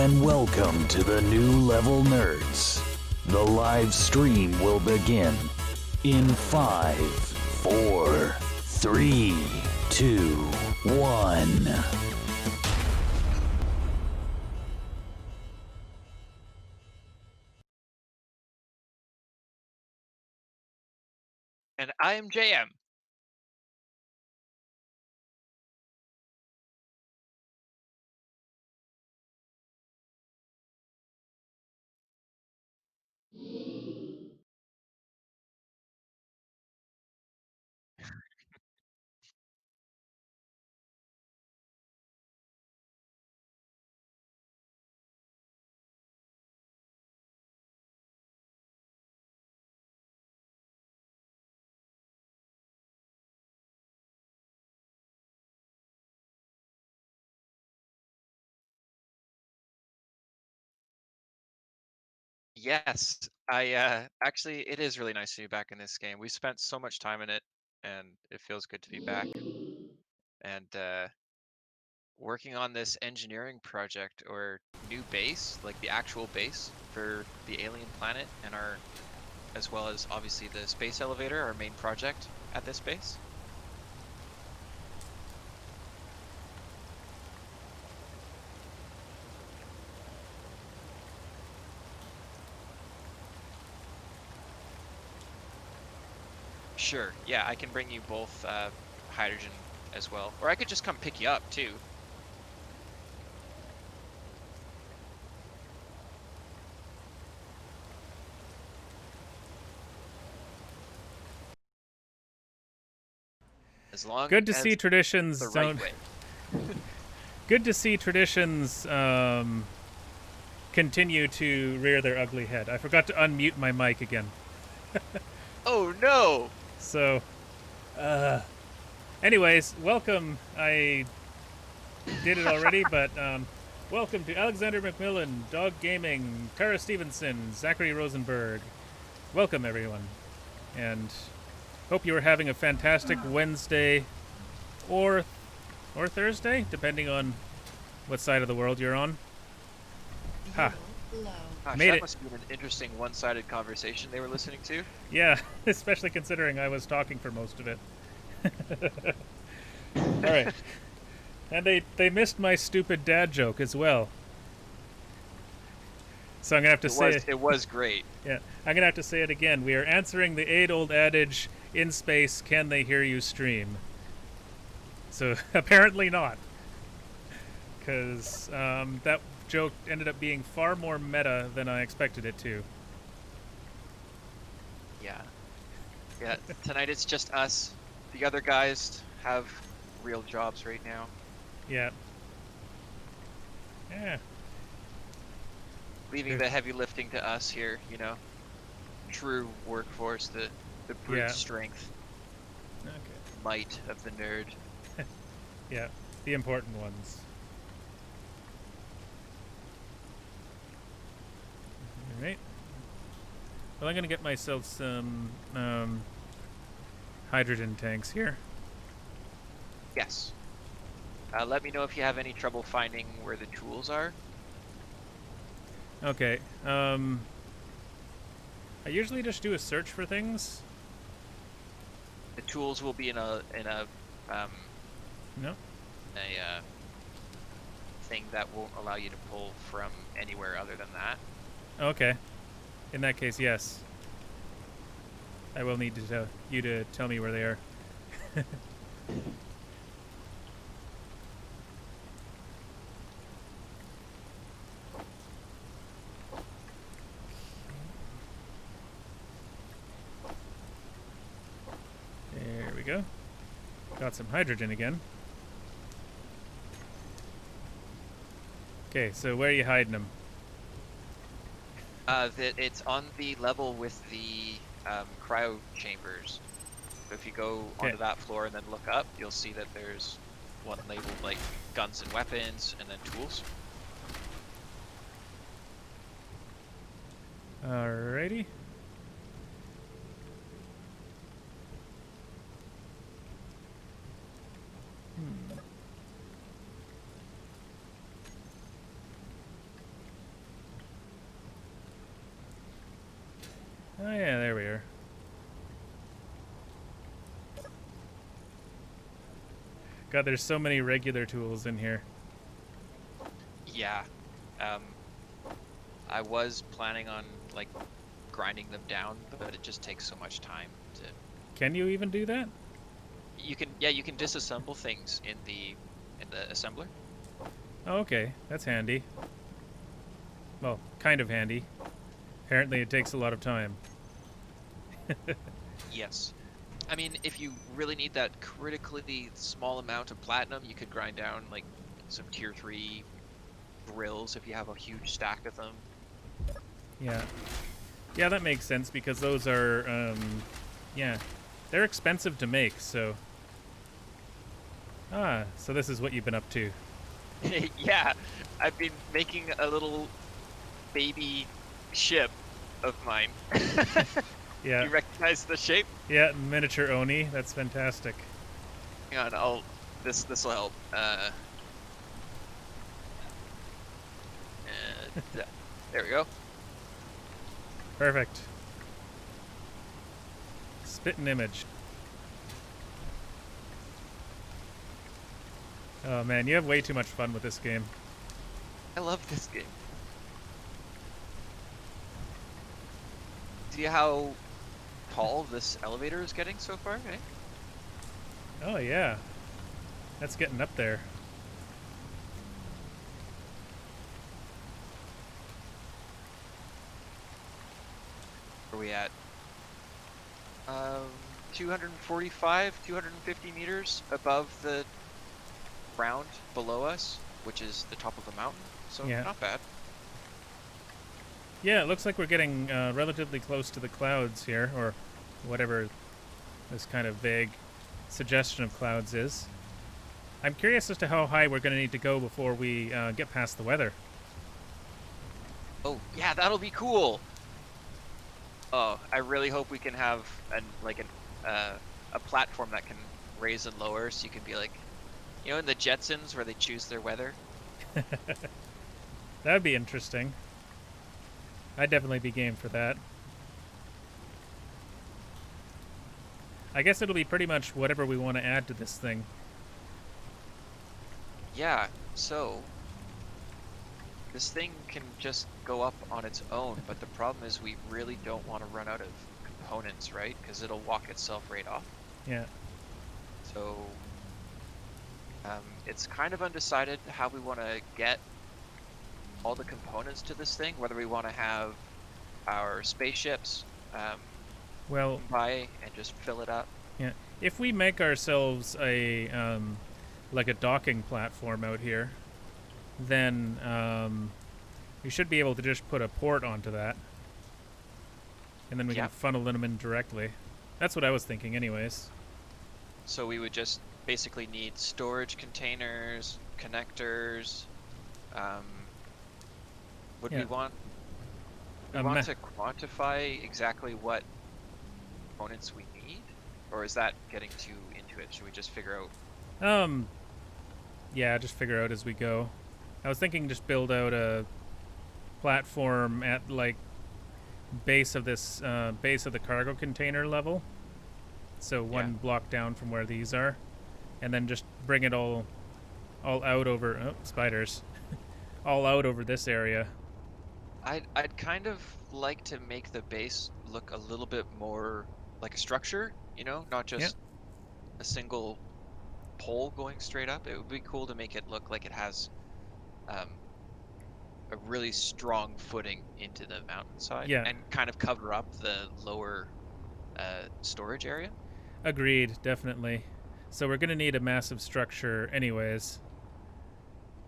and welcome to the New Level Nerds. The live stream will begin in 5, 4, 3, 2, 1. And I am JM. Yes, actually it is really nice to be back in this game. We spent so much time in it, and it feels good to be back. And working on this engineering project or new base, like the actual base for the alien planet, and as well as obviously the space elevator, our main project at this base. Sure, yeah, I can bring you both hydrogen as well, or I could just come pick you up too. As long Good to as see traditions the right way. Good to see traditions continue to rear their ugly head. I forgot to unmute my mic again. Oh no! So, anyways, welcome. I did it already, but welcome to Alexander McMillan, Dog Gaming, Kara Stevenson, Zachary Rosenberg. Welcome, everyone. And hope you are having a fantastic Wednesday or Thursday, depending on what side of the world you're on. Ha. Gosh, Made that it. must have been an interesting one-sided conversation they were listening to. Yeah, especially considering I was talking for most of it. All right. And they missed my stupid dad joke as well. So I'm going to have to say it was great. Yeah, I'm going to have to say it again. We are answering the age-old adage, in space, can they hear you stream? So apparently not. Because that joke ended up being far more meta than I expected it to. Yeah. Yeah, tonight it's just us. The other guys have real jobs right now. Yeah. Yeah. Leaving the heavy lifting to us here, you know. True workforce, the brute strength. Okay. Might of the nerd. Yeah, the important ones. Alright. Well, I'm going to get myself some hydrogen tanks here. Yes. Let me know if you have any trouble finding where the tools are. Okay. I usually just do a search for things. The tools will be in a thing that won't allow you to pull from anywhere other than that. Okay. In that case, yes. I will need to you to tell me where they are. There we go. Got some hydrogen again. Okay, so where are you hiding them? It's on the level with the cryo chambers. So if you go onto that floor and then look up, you'll see that there's one labeled like guns and weapons, and then tools. Alrighty. Oh yeah, there we are. God, there's so many regular tools in here. Yeah. Um, I was planning on like grinding them down, but it just takes so much time to. Can you even do that? You can disassemble things in the assembler. Oh, okay, that's handy. Well, kind of handy. Apparently it takes a lot of time. Yes. I mean, if you really need that critically small amount of platinum, you could grind down like some tier 3 drills if you have a huge stack of them. Yeah. Yeah, that makes sense because those are, yeah, they're expensive to make, so. Ah, so this is what you've been up to. Yeah, I've been making a little baby ship of mine. Yeah. You recognize the shape? Yeah, miniature Oni. That's fantastic. Hang on, this will help. There we go. Perfect. Spit an image. Oh man, you have way too much fun with this game. I love this game. See how tall this elevator is getting so far, eh? Oh yeah. That's getting up there. Where are we at? 245, 250 meters above the ground below us, which is the top of the mountain. So Yeah. not bad. Yeah, it looks like we're getting relatively close to the clouds here, or whatever this kind of vague suggestion of clouds is. I'm curious as to how high we're going to need to go before we get past the weather. Oh yeah, that'll be cool. Oh, I really hope we can have a platform that can raise and lower, so you can be like, you know, in the Jetsons where they choose their weather. That would be interesting. I'd definitely be game for that. I guess it'll be pretty much whatever we want to add to this thing. Yeah, so this thing can just go up on its own, but the problem is we really don't want to run out of components, right? Because it'll walk itself right off. Yeah. So it's kind of undecided how we want to get all the components to this thing, whether we want to have our spaceships Well, by and just fill it up. yeah. If we make ourselves a like a docking platform out here, then we should be able to just put a port onto that, and then we Yeah. can funnel them in directly. That's what I was thinking, anyways. So we would just basically need storage containers, connectors. Would Yeah. we want A want ma- to quantify exactly what components we need, or is that getting too into it? Should we just figure out? Yeah, just figure out as we go. I was thinking just build out a platform at like base of this base of the cargo container level. So one block down from where these are, and then just bring it all out over spiders, all out over this area. I'd kind of like to make the base look a little bit more like a structure, you know, not just a single pole going straight up. It would be cool to make it look like it has a really strong footing into the mountainside, Yeah. and kind of cover up the lower storage area. Agreed, definitely. So we're gonna need a massive structure, anyways,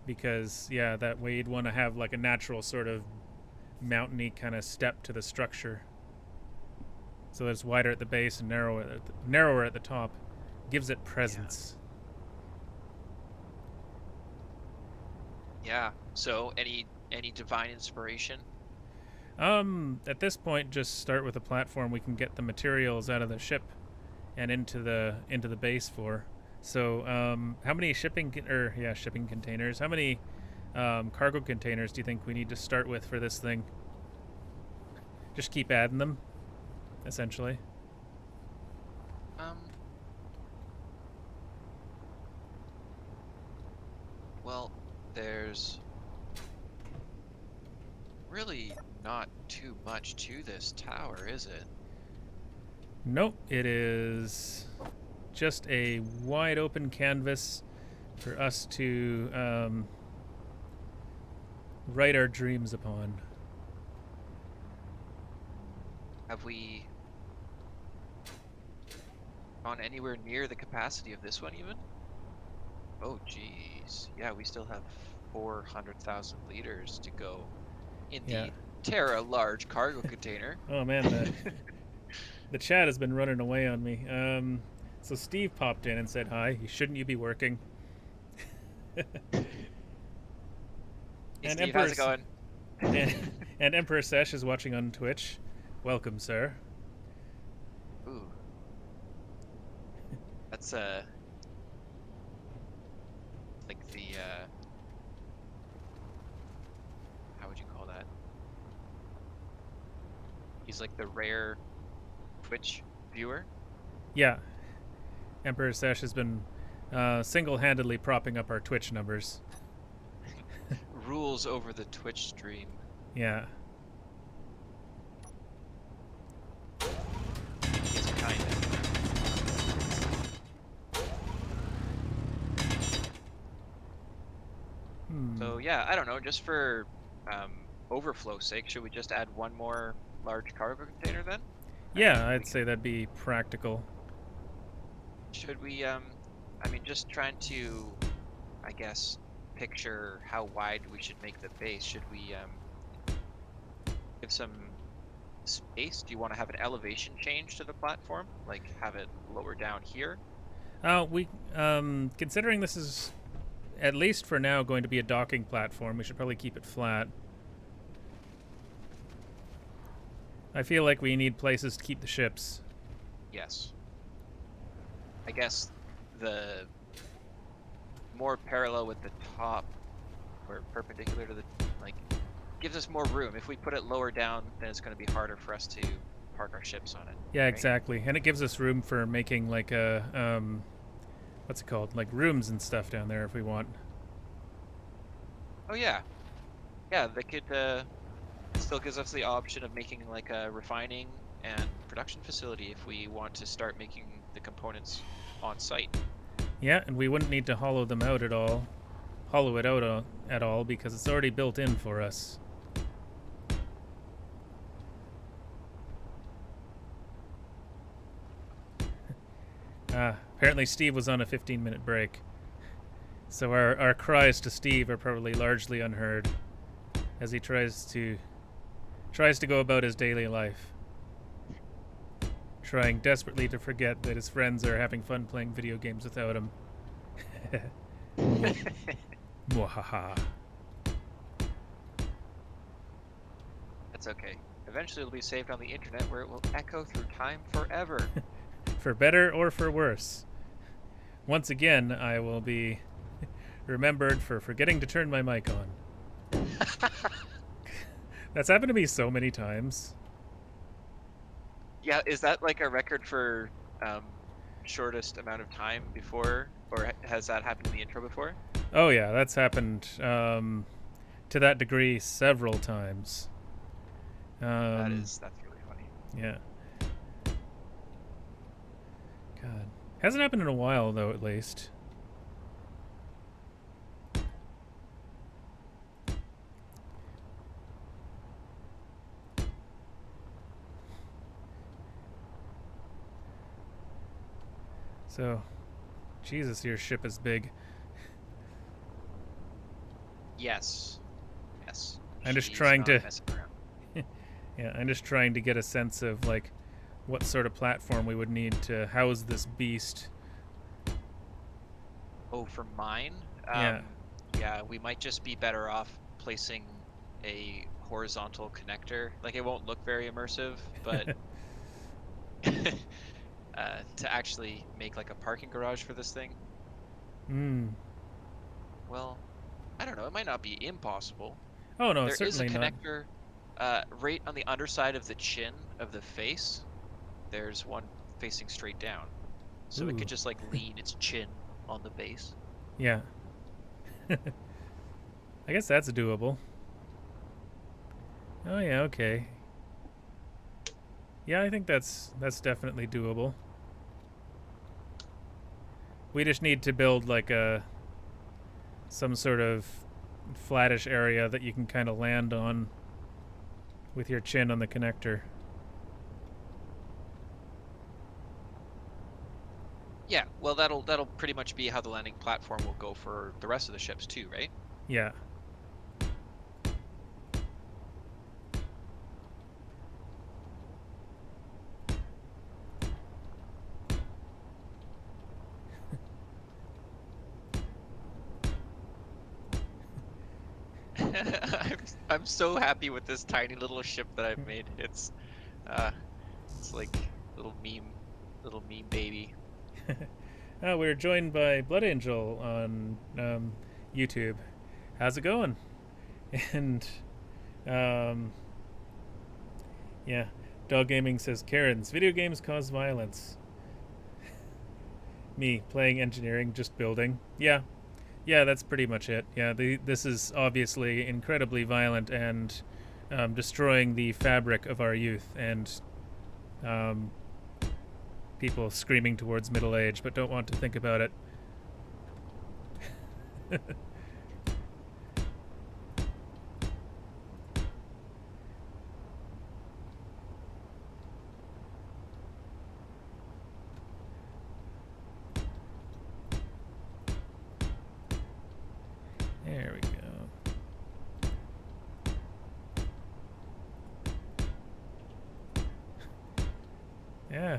because yeah, that way you'd want to have like a natural sort of mountainy kind of step to the structure, so that it's wider at the base and narrower at the top. Gives it presence. Yeah. So any divine inspiration? At this point, just start with a platform we can get the materials out of the ship and into the base for. So, how many shipping containers? How many cargo containers do you think we need to start with for this thing? Just keep adding them. essentially. Well, there's really not too much to this tower, is it? Nope, it is just a wide open canvas for us to write our dreams upon. Have we gone anywhere near the capacity of this one even? Oh geez, yeah, we still have 400,000 liters to go in the Terra large cargo container. Oh man, the chat has been running away on me. So Steve popped in and said hi. Shouldn't you be working? Hey And Steve, how's it going? and Emperor Sesh is watching on Twitch. Welcome, sir. Ooh. That's like the how would you call that? He's like the rare Twitch viewer. Yeah. Emperor Sesh has been single-handedly propping up our Twitch numbers. Rules over the Twitch stream. Yeah. Yes, kind of. So yeah, I don't know, just for overflow sake, should we just add one more large cargo container then? Yeah, I'd say that'd be practical. Should we, I mean, just trying to, I guess, picture how wide we should make the base. Should we give some space? Do you want to have an elevation change to the platform? Like have it lower down here? Considering this is, at least for now, going to be a docking platform, we should probably keep it flat. I feel like we need places to keep the ships. Yes. I guess the more parallel with the top, or perpendicular to the, like, gives us more room. If we put it lower down, then it's going to be harder for us to park our ships on it. Yeah, right? exactly. And it gives us room for making, like, a, what's it called? Like, rooms and stuff down there if we want. Oh, yeah. Yeah, they could, still gives us the option of making, like, a refining and production facility if we want to start making the components on site. Yeah, and we wouldn't need to hollow them out at all. Hollow it out at all because it's already built in for us. Apparently Steve was on a 15-minute break. So our cries to Steve are probably largely unheard as he tries to go about his daily life, trying desperately to forget that his friends are having fun playing video games without him. Mwahaha. That's okay. Eventually it'll be saved on the internet where it will echo through time forever. For better or for worse. Once again, I will be remembered for forgetting to turn my mic on. That's happened to me so many times. Yeah, is that like a record for shortest amount of time before, or has that happened in the intro before? Oh yeah, that's happened to that degree several times. That's really funny. Yeah. God. Hasn't happened in a while though, at least. So, Jesus, your ship is big. Yes. Yes. I'm just She's trying not to messing around. Yeah, I'm just trying to get a sense of like what sort of platform we would need to house this beast. Oh, for mine? Yeah. Yeah, we might just be better off placing a horizontal connector. Like, it won't look very immersive, but to actually make like a parking garage for this thing, well, I don't know. It might not be impossible. Oh no, There certainly is a not. connector right on the underside of the chin of the face. there's one facing straight down. So it Ooh. could just like lean its chin on the base. Yeah. I guess that's doable. Oh yeah, okay. Yeah, I think that's definitely doable. We just need to build like some sort of flattish area that you can kind of land on with your chin on the connector. Yeah, well that'll pretty much be how the landing platform will go for the rest of the ships too, right? Yeah. I'm so happy with this tiny little ship that I've made. It's like little meme baby. Oh, we're joined by Blood Angel on YouTube. How's it going? And yeah, Dog Gaming says Karen's video games cause violence. Me playing engineering, just building. Yeah, that's pretty much it. Yeah, this is obviously incredibly violent and destroying the fabric of our youth and people screaming towards middle age but don't want to think about it. There we go. Yeah.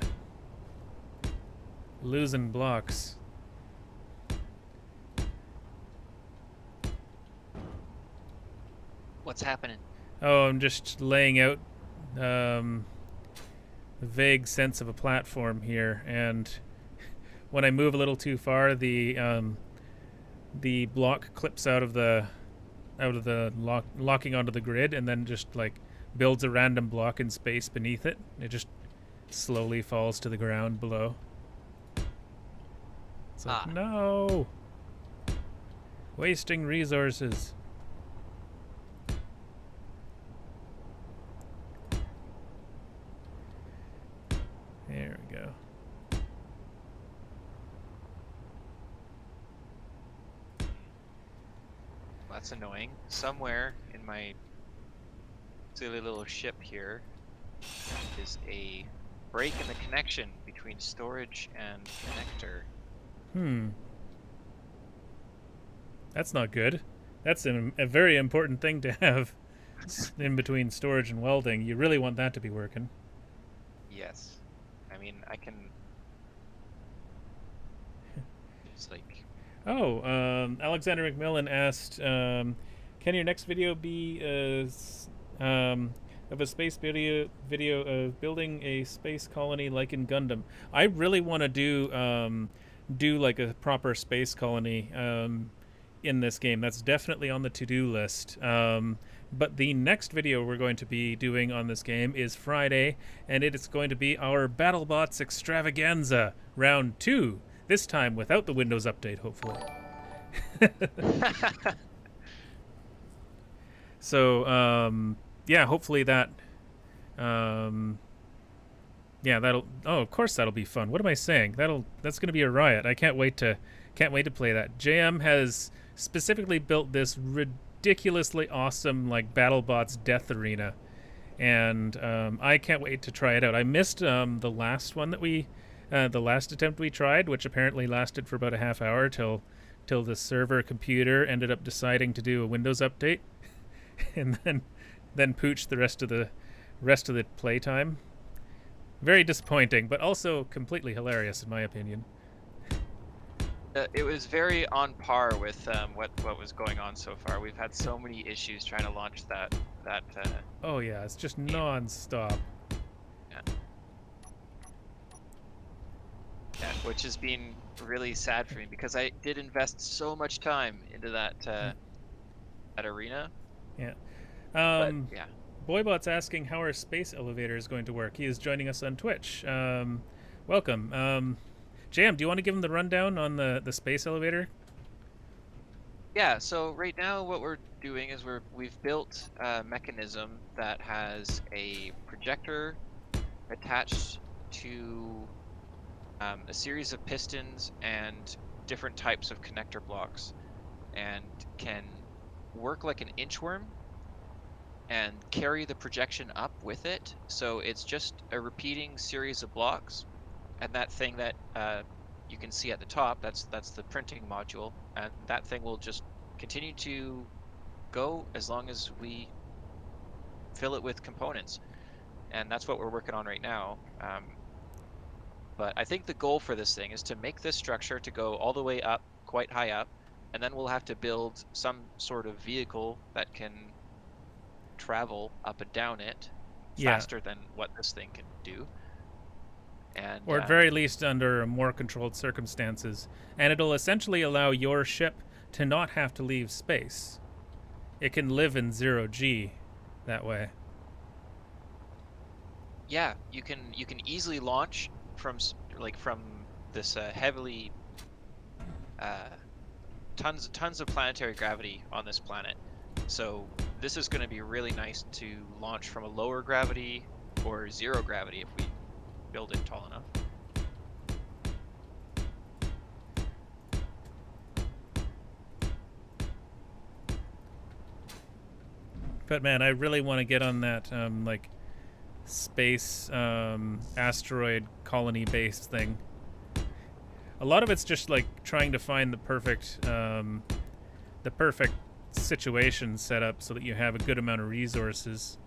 Losing blocks. What's happening? Oh, I'm just laying out a vague sense of a platform here, and when I move a little too far, the block clips out of the locking onto the grid, and then just like builds a random block in space beneath it. It just slowly falls to the ground below. It's like, no! Wasting resources. There we go. That's annoying. Somewhere in my silly little ship here is a break in the connection between storage and connector. That's not good. That's a very important thing to have in between storage and welding. You really want that to be working. Yes. I mean, I can... It's like... Oh, Alexander McMillan asked, can your next video be of a space video of building a space colony like in Gundam? I really want to do like a proper space colony in this game. That's definitely on the to-do list. But the next video we're going to be doing on this game is Friday, and it is going to be our BattleBots Extravaganza Round 2. This time without the Windows update, hopefully. So, yeah, hopefully that... yeah, that'll... Oh, of course that'll be fun. What am I saying? That's going to be a riot. I can't wait to play that. JM has specifically built this ridiculously awesome, like, BattleBots Death Arena. And I can't wait to try it out. I missed the last one that the last attempt we tried, which apparently lasted for about a half hour till the server computer ended up deciding to do a Windows update, and then pooched the rest of the playtime. Very disappointing, but also completely hilarious in my opinion. It was very on par with what was going on so far. We've had so many issues trying to launch that. Oh yeah, it's just non-stop. Yeah, which has been really sad for me because I did invest so much time into that arena. Yeah. But, yeah. Boybot's asking how our space elevator is going to work. He is joining us on Twitch. Welcome. Jam, do you want to give him the rundown on the space elevator? Yeah, so right now what we're doing is we've built a mechanism that has a projector attached to a series of pistons and different types of connector blocks, and can work like an inchworm and carry the projection up with it. So it's just a repeating series of blocks, and that thing that you can see at the top, that's the printing module, and that thing will just continue to go as long as we fill it with components, and that's what we're working on right now. But I think the goal for this thing is to make this structure to go all the way up, quite high up, and then we'll have to build some sort of vehicle that can travel up and down it faster than what this thing can do. And, or at very least under more controlled circumstances. And it'll essentially allow your ship to not have to leave space. It can live in 0G that way. Yeah, you can easily launch from this heavily tons of planetary gravity on this planet. So this is going to be really nice to launch from a lower gravity or zero gravity if we build it tall enough. But man, I really want to get on that space asteroid colony based thing. A lot of it's just like trying to find the perfect situation set up so that you have a good amount of resources.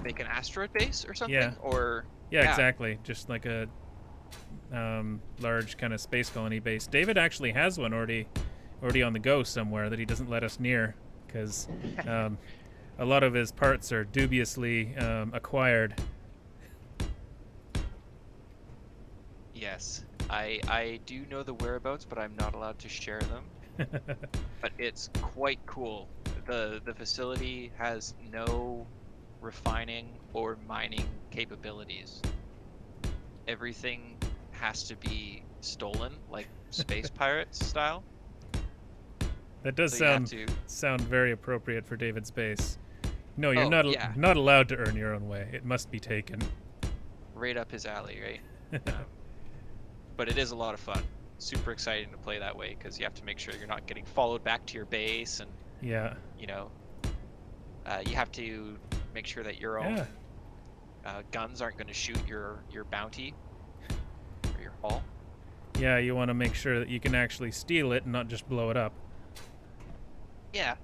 Make an asteroid base or something? Yeah. Or yeah, exactly. Just like a large kind of space colony base. David actually has one already on the go somewhere that he doesn't let us near because a lot of his parts are dubiously acquired. Yes, I do know the whereabouts, but I'm not allowed to share them. But it's quite cool. The facility has no refining or mining capabilities. Everything has to be stolen, like space pirates style. That does sound very appropriate for David's base. No, you're not allowed to earn your own way. It must be taken. Right up his alley, right? But it is a lot of fun. Super exciting to play that way because you have to make sure you're not getting followed back to your base, and you have to make sure that your own guns aren't going to shoot your bounty or your haul. Yeah, you want to make sure that you can actually steal it and not just blow it up. Yeah.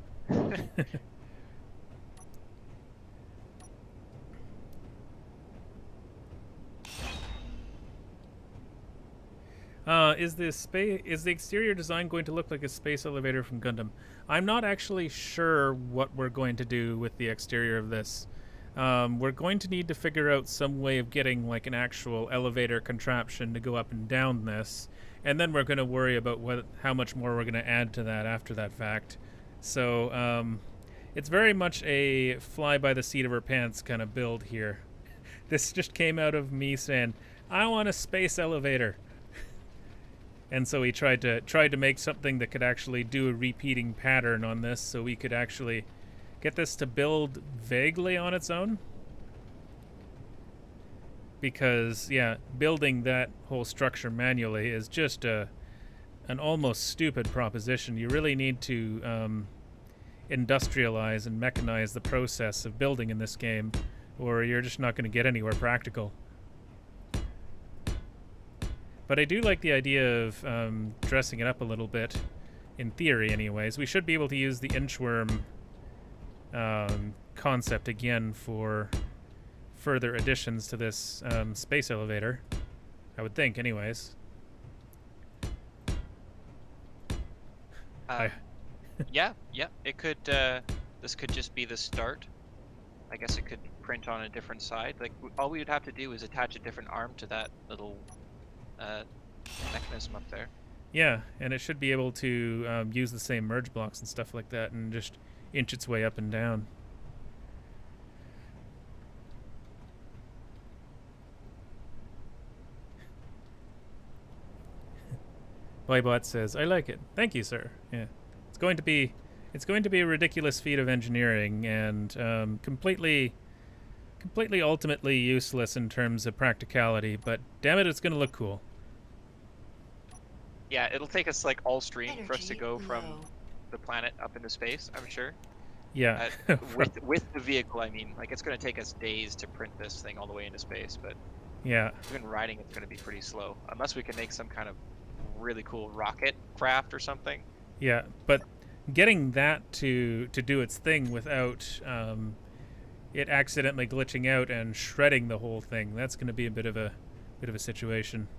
Is the exterior design going to look like a space elevator from Gundam? I'm not actually sure what we're going to do with the exterior of this. We're going to need to figure out some way of getting like an actual elevator contraption to go up and down this, and then we're going to worry about how much more we're going to add to that after that fact. So it's very much a fly by the seat of our pants kind of build here. This just came out of me saying, I want a space elevator. And so we tried to make something that could actually do a repeating pattern on this, so we could actually get this to build vaguely on its own. Because building that whole structure manually is just an almost stupid proposition. You really need to industrialize and mechanize the process of building in this game, or you're just not going to get anywhere practical. But I do like the idea of dressing it up a little bit, in theory anyways. We should be able to use the inchworm concept again for further additions to this space elevator. I would think anyways. Yeah, it could, this could just be the start. I guess it could print on a different side. Like, all we would have to do is attach a different arm to that little mechanism up there. Yeah, and it should be able to use the same merge blocks and stuff like that and just inch its way up and down. Boybot says, "I like it. Thank you, sir." Yeah, it's going to be a ridiculous feat of engineering and completely ultimately useless in terms of practicality. But damn it, it's going to look cool. Yeah, it'll take us like all stream for us to go from the planet up into space, I'm sure. Yeah, with the vehicle, I mean, like it's going to take us days to print this thing all the way into space, but yeah, even riding it's going to be pretty slow, unless we can make some kind of really cool rocket craft or something. yeah. But getting that to do its thing without it accidentally glitching out and shredding the whole thing—that's going to be a bit of a situation.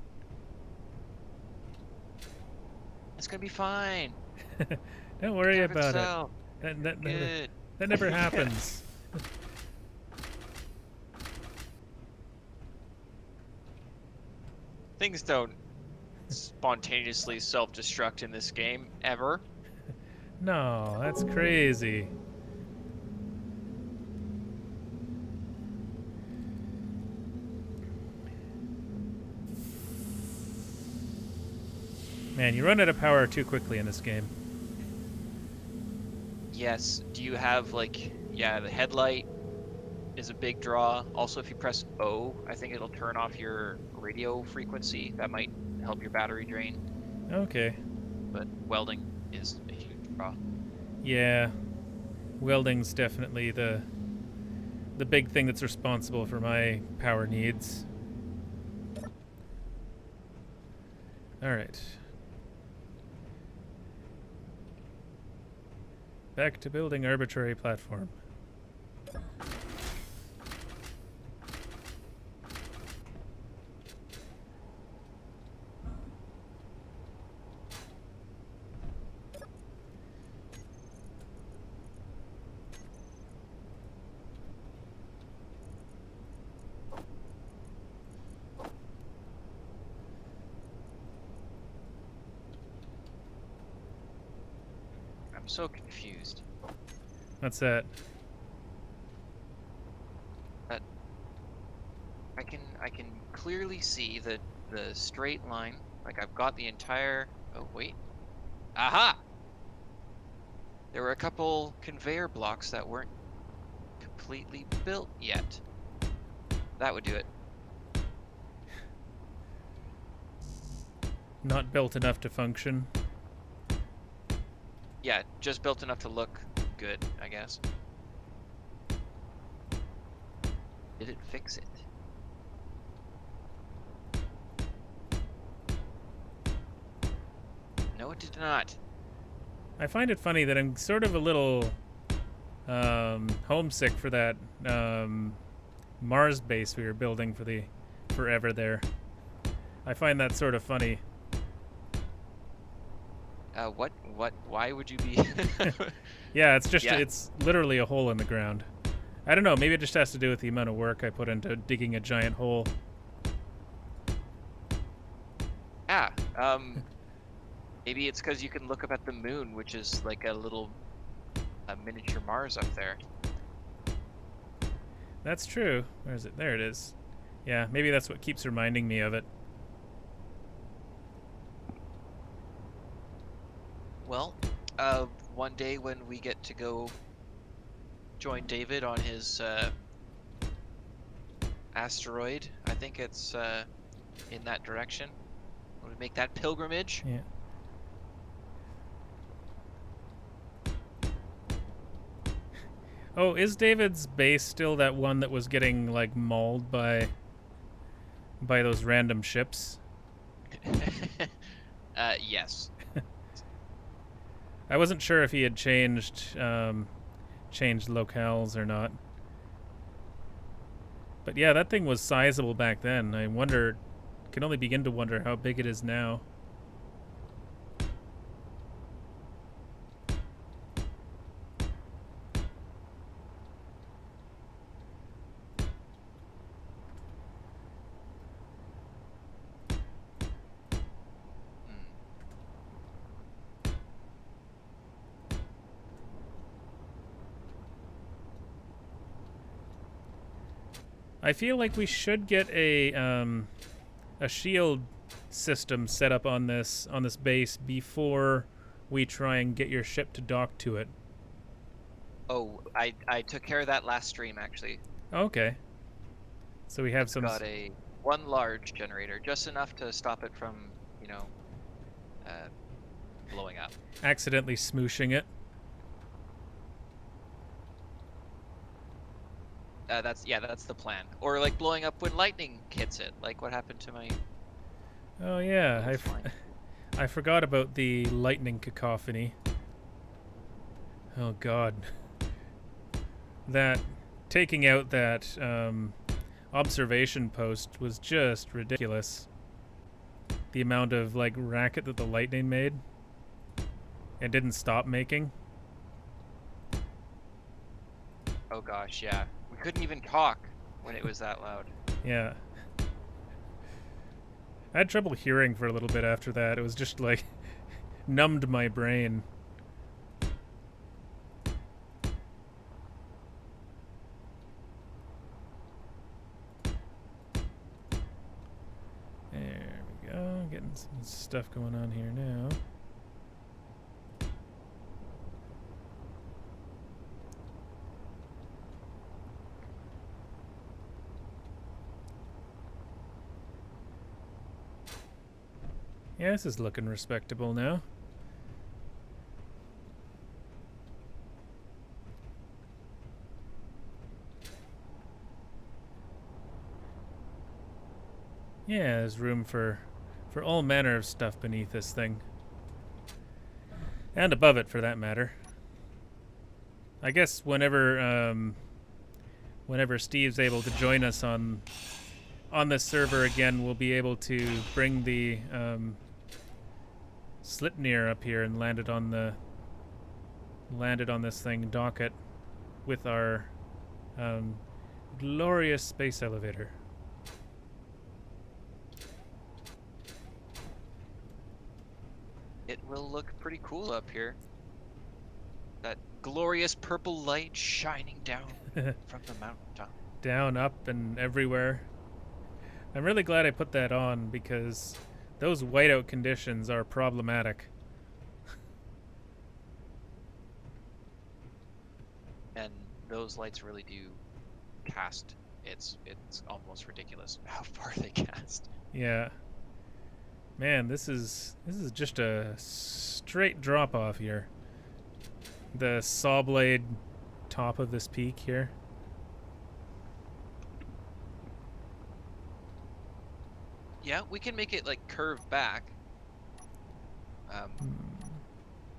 It's going to be fine. Don't worry about it. That never happens. Things don't spontaneously self-destruct in this game, ever. No, that's crazy. Man, you run out of power too quickly in this game. Yes. Do you have, like, yeah, the headlight is a big draw. Also, if you press O, I think it'll turn off your radio frequency. That might help your battery drain. Okay. But welding is a huge draw. Yeah. Welding's definitely the big thing that's responsible for my power needs. Alright. Back to building arbitrary platform. I'm so confused. What's that? I can clearly see the straight line. Like I've got the entire. Oh wait. Aha! There were a couple conveyor blocks that weren't completely built yet. That would do it. Not built enough to function. Yeah, just built enough to look good, I guess. Did it fix it? No, it did not. I find it funny that I'm sort of a little homesick for that Mars base we were building for the forever there. I find that sort of funny. What? Why would you be? Yeah, it's just, Yeah. it's literally a hole in the ground. I don't know, maybe it just has to do with the amount of work I put into digging a giant hole. Yeah, maybe it's because you can look up at the moon, which is like a miniature Mars up there. That's true. Where is it? There it is. Yeah, maybe that's what keeps reminding me of it. Well, one day when we get to go join David on his asteroid, I think it's in that direction. When we make that pilgrimage. Yeah. Oh, is David's base still that one that was getting like mauled by those random ships? Yes. I wasn't sure if he had changed locales or not. But yeah, that thing was sizable back then. I wonder, can only begin to wonder how big it is now. I feel like we should get a shield system set up on this base before we try and get your ship to dock to it. Oh, I took care of that last stream actually. Okay. So we have It's got one large generator, just enough to stop it from, you know, blowing up. Accidentally smooshing it. That's the plan. Or like blowing up when lightning hits it, like what happened to my. Oh yeah, I forgot about the lightning cacophony. Oh god. That taking out that observation post was just ridiculous. The amount of like racket that the lightning made and didn't stop making. Oh gosh, yeah. We couldn't even talk when it was that loud. Yeah. I had trouble hearing for a little bit after that. It was just like numbed my brain. There we go. Getting some stuff going on here now. Yeah, this is looking respectable now. Yeah, there's room for all manner of stuff beneath this thing. And above it, for that matter. I guess whenever Steve's able to join us on this server again, we'll be able to bring the Slipnir up here and land it on this thing, dock it with our glorious space elevator. It will look pretty cool up here. That glorious purple light shining down from the mountaintop. Down, up, and everywhere. I'm really glad I put that on because those whiteout conditions are problematic. And those lights really do cast. It's almost ridiculous how far they cast. Yeah. Man, this is just a straight drop off here. The saw blade top of this peak here. Yeah, we can make it like curve back.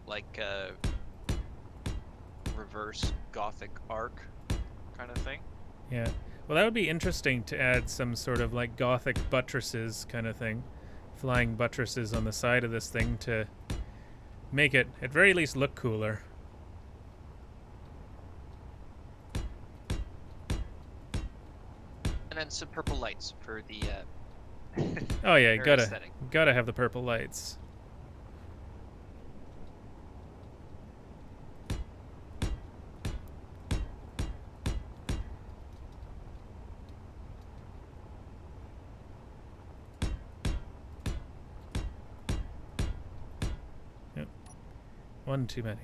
Like a reverse Gothic arc kind of thing. Yeah. Well, that would be interesting to add some sort of like Gothic buttresses kind of thing. Flying buttresses on the side of this thing to make it, at very least, look cooler. And then some purple lights for the oh yeah, aesthetic. gotta have the purple lights. Yep. One too many.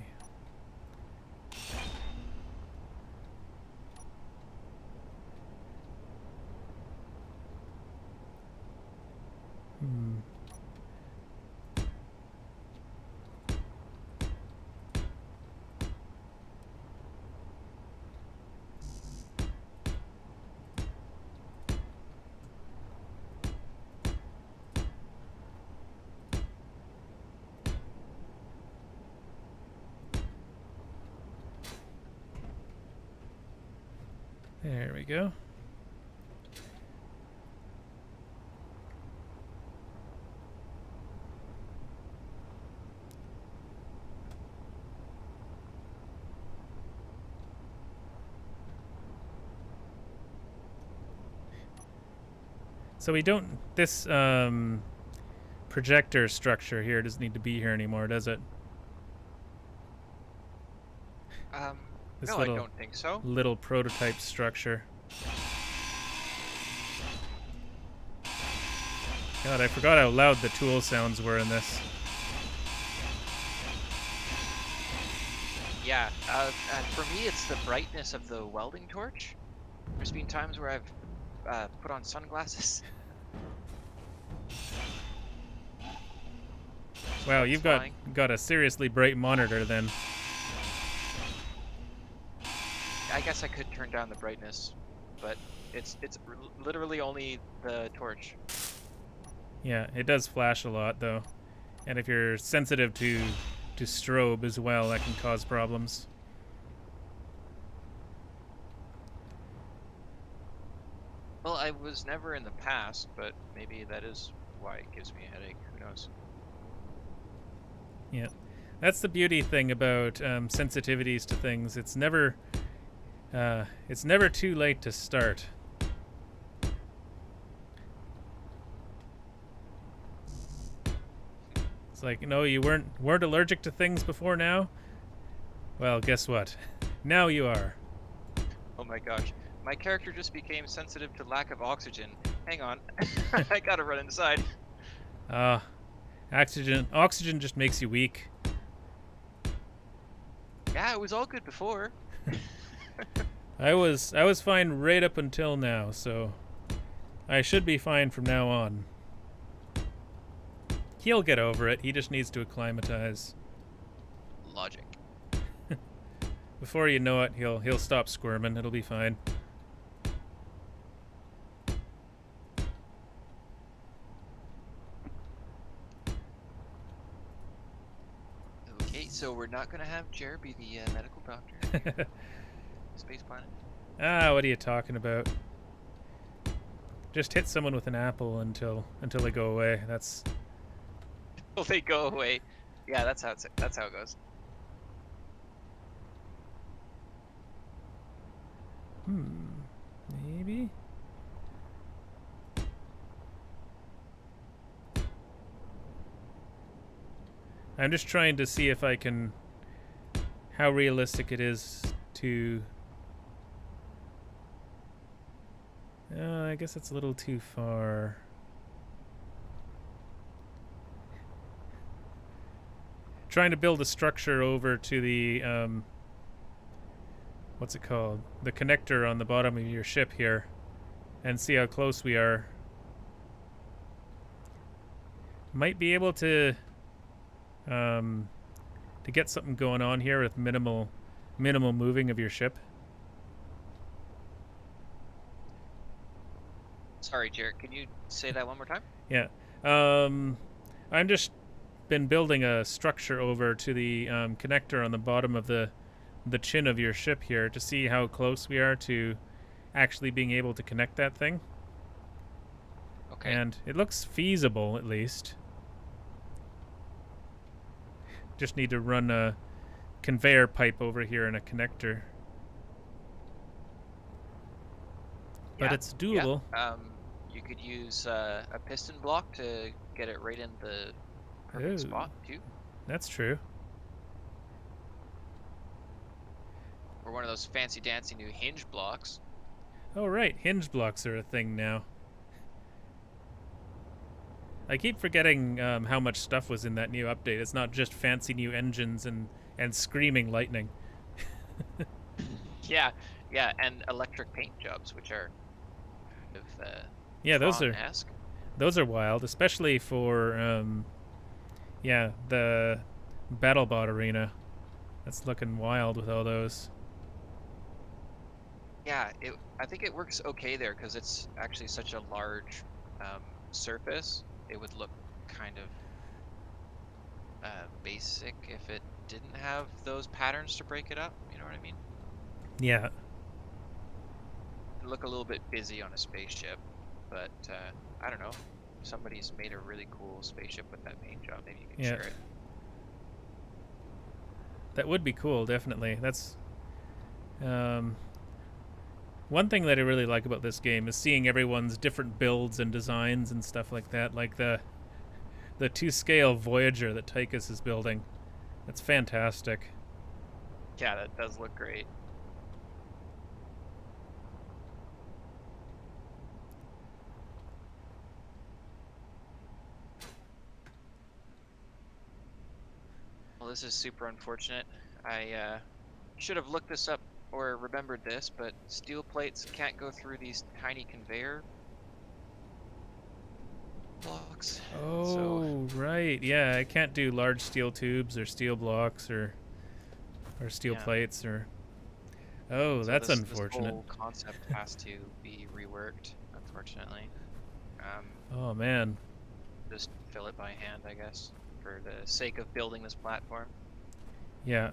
There we go. So we don't, this projector structure here doesn't need to be here anymore, does it? This no, I don't think so. Little prototype structure. God, I forgot how loud the tool sounds were in this. Yeah, for me, it's the brightness of the welding torch. There's been times where I've put on sunglasses. Wow, Bugs you've flying. got a seriously bright monitor then. I guess I could turn down the brightness, but it's literally only the torch. Yeah, it does flash a lot though. And if you're sensitive to strobe as well, that can cause problems. Well, I was never in the past, but maybe that is why it gives me a headache. Who knows? Yeah, that's the beauty thing about sensitivities to things. It's never too late to start. It's like, no, you weren't allergic to things before now. Well, guess what? Now you are. Oh my gosh. My character just became sensitive to lack of oxygen. Hang on. I gotta run inside. Oxygen just makes you weak. Yeah, it was all good before. I was fine right up until now, so I should be fine from now on. He'll get over it. He just needs to acclimatize. Logic. Before you know it, he'll stop squirming. It'll be fine. Okay, so we're not gonna have Jer be the medical doctor. Space planet. What are you talking about? Just hit someone with an apple until they go away. That's. Will they go away? Yeah, that's how it goes. Maybe. I'm just trying to see if I can. How realistic it is to. I guess it's a little too far. Trying to build a structure over to the what's it called? The connector on the bottom of your ship here, and see how close we are. Might be able to get something going on here with minimal moving of your ship. Sorry, Jared. Can you say that one more time? Yeah. I'm just been building a structure over to the connector on the bottom of the chin of your ship here to see how close we are to actually being able to connect that thing. Okay. And it looks feasible, at least. Just need to run a conveyor pipe over here and a connector. But it's doable. Yeah. You could use a piston block to get it right in the perfect spot too. That's true. Or one of those fancy dancy new hinge blocks. Oh right, hinge blocks are a thing now. I keep forgetting how much stuff was in that new update. It's not just fancy new engines and screaming lightning. Yeah, and electric paint jobs, which are yeah, Tron-esque. those are wild, especially for the BattleBot arena. That's looking wild with all those. Yeah, I think it works okay there because it's actually such a large surface. It would look kind of basic if it didn't have those patterns to break it up. You know what I mean? Yeah. It'd look a little bit busy on a spaceship, but I don't know. Somebody's made a really cool spaceship with that paint job. Maybe you can share it. That would be cool, definitely. That's one thing that I really like about this game is seeing everyone's different builds and designs and stuff like that. Like the 2-scale Voyager that Tychus is building. That's fantastic. Yeah, that does look great. this is super unfortunate. I should have looked this up or remembered this, but steel plates can't go through these tiny conveyor blocks. Oh, So right. Yeah, I can't do large steel tubes or steel blocks or steel yeah. plates or. Oh, So that's this unfortunate. whole concept has to be reworked, unfortunately. Oh man. Just fill it by hand, I guess, for the sake of building this platform. Yeah.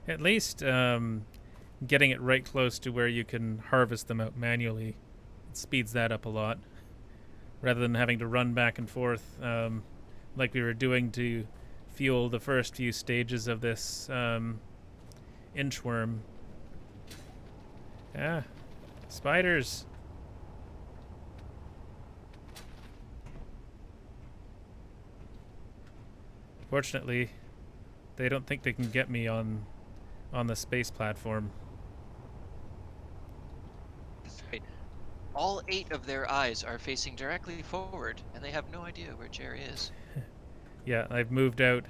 At least getting it right close to where you can harvest them out manually, it speeds that up a lot, rather than having to run back and forth like we were doing to fuel the first few stages of this inchworm. Ah, spiders. Fortunately, they don't think they can get me on the space platform. That's right. All 8 of their eyes are facing directly forward, and they have no idea where Jerry is. Yeah, I've moved out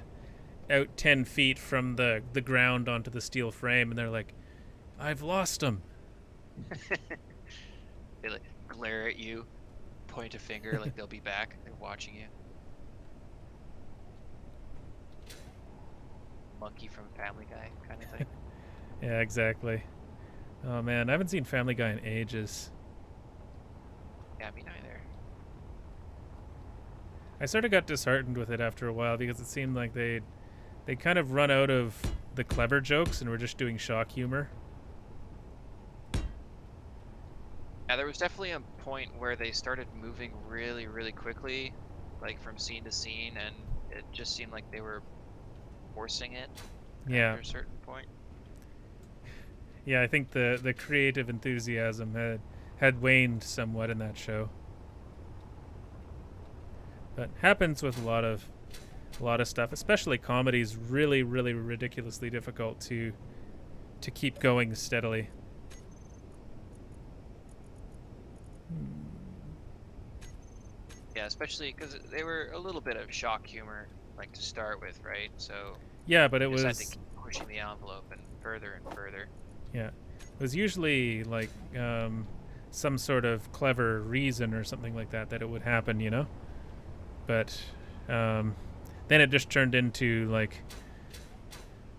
10 feet from the ground onto the steel frame, and they're like, I've lost him. They like glare at you, point a finger like they'll be back. They're watching you. Monkey from Family Guy kind of thing. Yeah, exactly. Oh man, I haven't seen Family Guy in ages. Yeah, me neither. I sort of got disheartened with it after a while because it seemed like they kind of run out of the clever jokes and were just doing shock humor. Yeah, there was definitely a point where they started moving really, really quickly, like from scene to scene, and it just seemed like they were forcing it Yeah. after a certain point. Yeah, I think the creative enthusiasm had waned somewhat in that show. But happens with a lot of stuff, especially comedies. Really, really ridiculously difficult to keep going steadily. Yeah, especially because they were a little bit of shock humor, like to start with, right? So Yeah, but it you just was had to keep pushing the envelope and further and further. yeah, it was usually like some sort of clever reason or something like that it would happen, you know. But then it just turned into like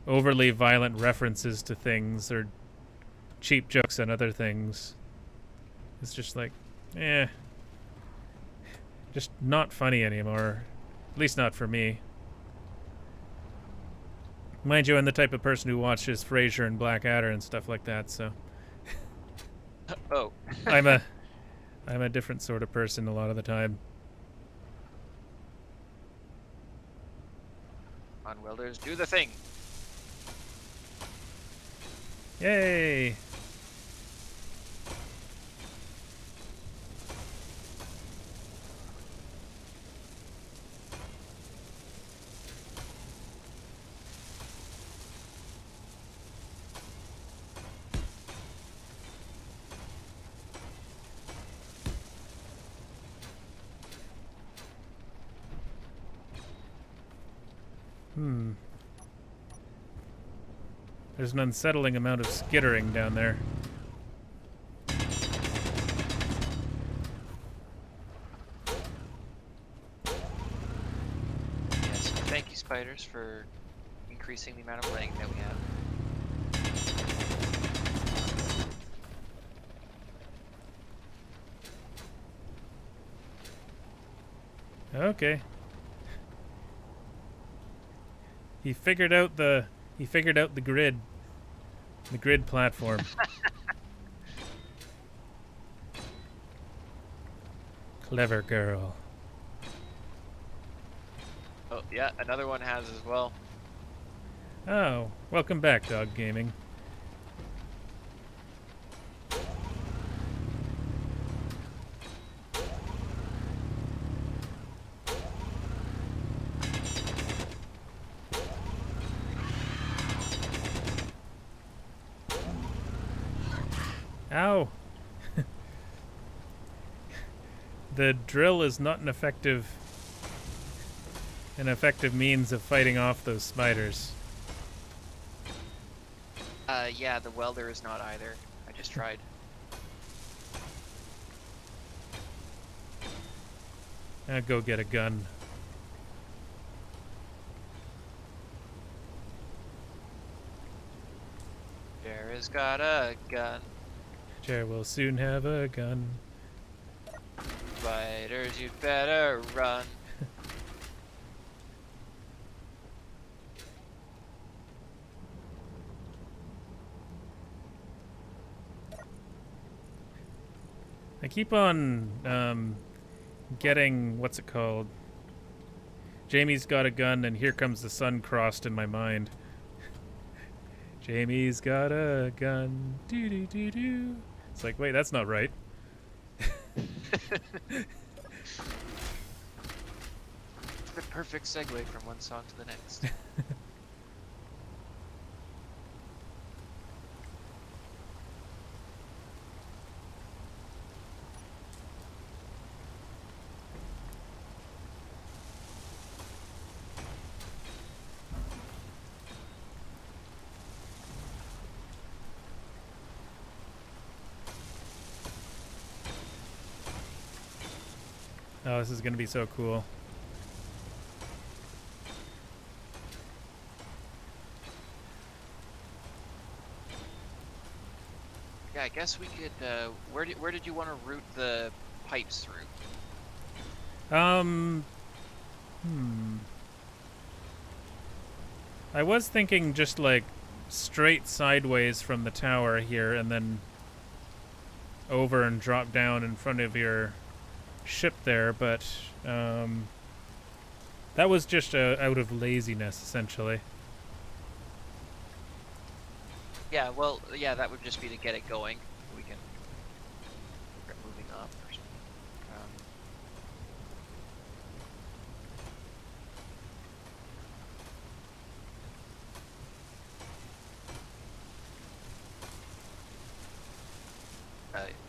overly violent references to things or cheap jokes and other things. It's just like, just not funny anymore. At least not for me. Mind you, I'm the type of person who watches Frasier and Blackadder and stuff like that, so Oh. I'm a different sort of person a lot of the time. On welders, do the thing. Yay! There's an unsettling amount of skittering down there. Yes, thank you, spiders, for increasing the amount of leg that we have. Okay. He figured out the grid. The grid platform. Clever girl. Oh, yeah, another one has as well. Oh, welcome back, Dog Gaming. Ow! The drill is not an effective means of fighting off those spiders. Yeah, the welder is not either. I just tried. I'll go get a gun. Jared's got a gun. Jer will soon have a gun. Spiders, you better run. I keep on getting, what's it called? Jamie's got a gun and here comes the sun crossed in my mind. Jamie's got a gun. Doo doo doo doo. It's like, wait, that's not right. The perfect segue from one song to the next. Oh, this is going to be so cool. Yeah, I guess we could. Where did you want to route the pipes through? I was thinking just like straight sideways from the tower here and then over and drop down in front of your ship there, but that was just out of laziness, essentially. Yeah, well, yeah, that would just be to get it going. We can get moving up or something.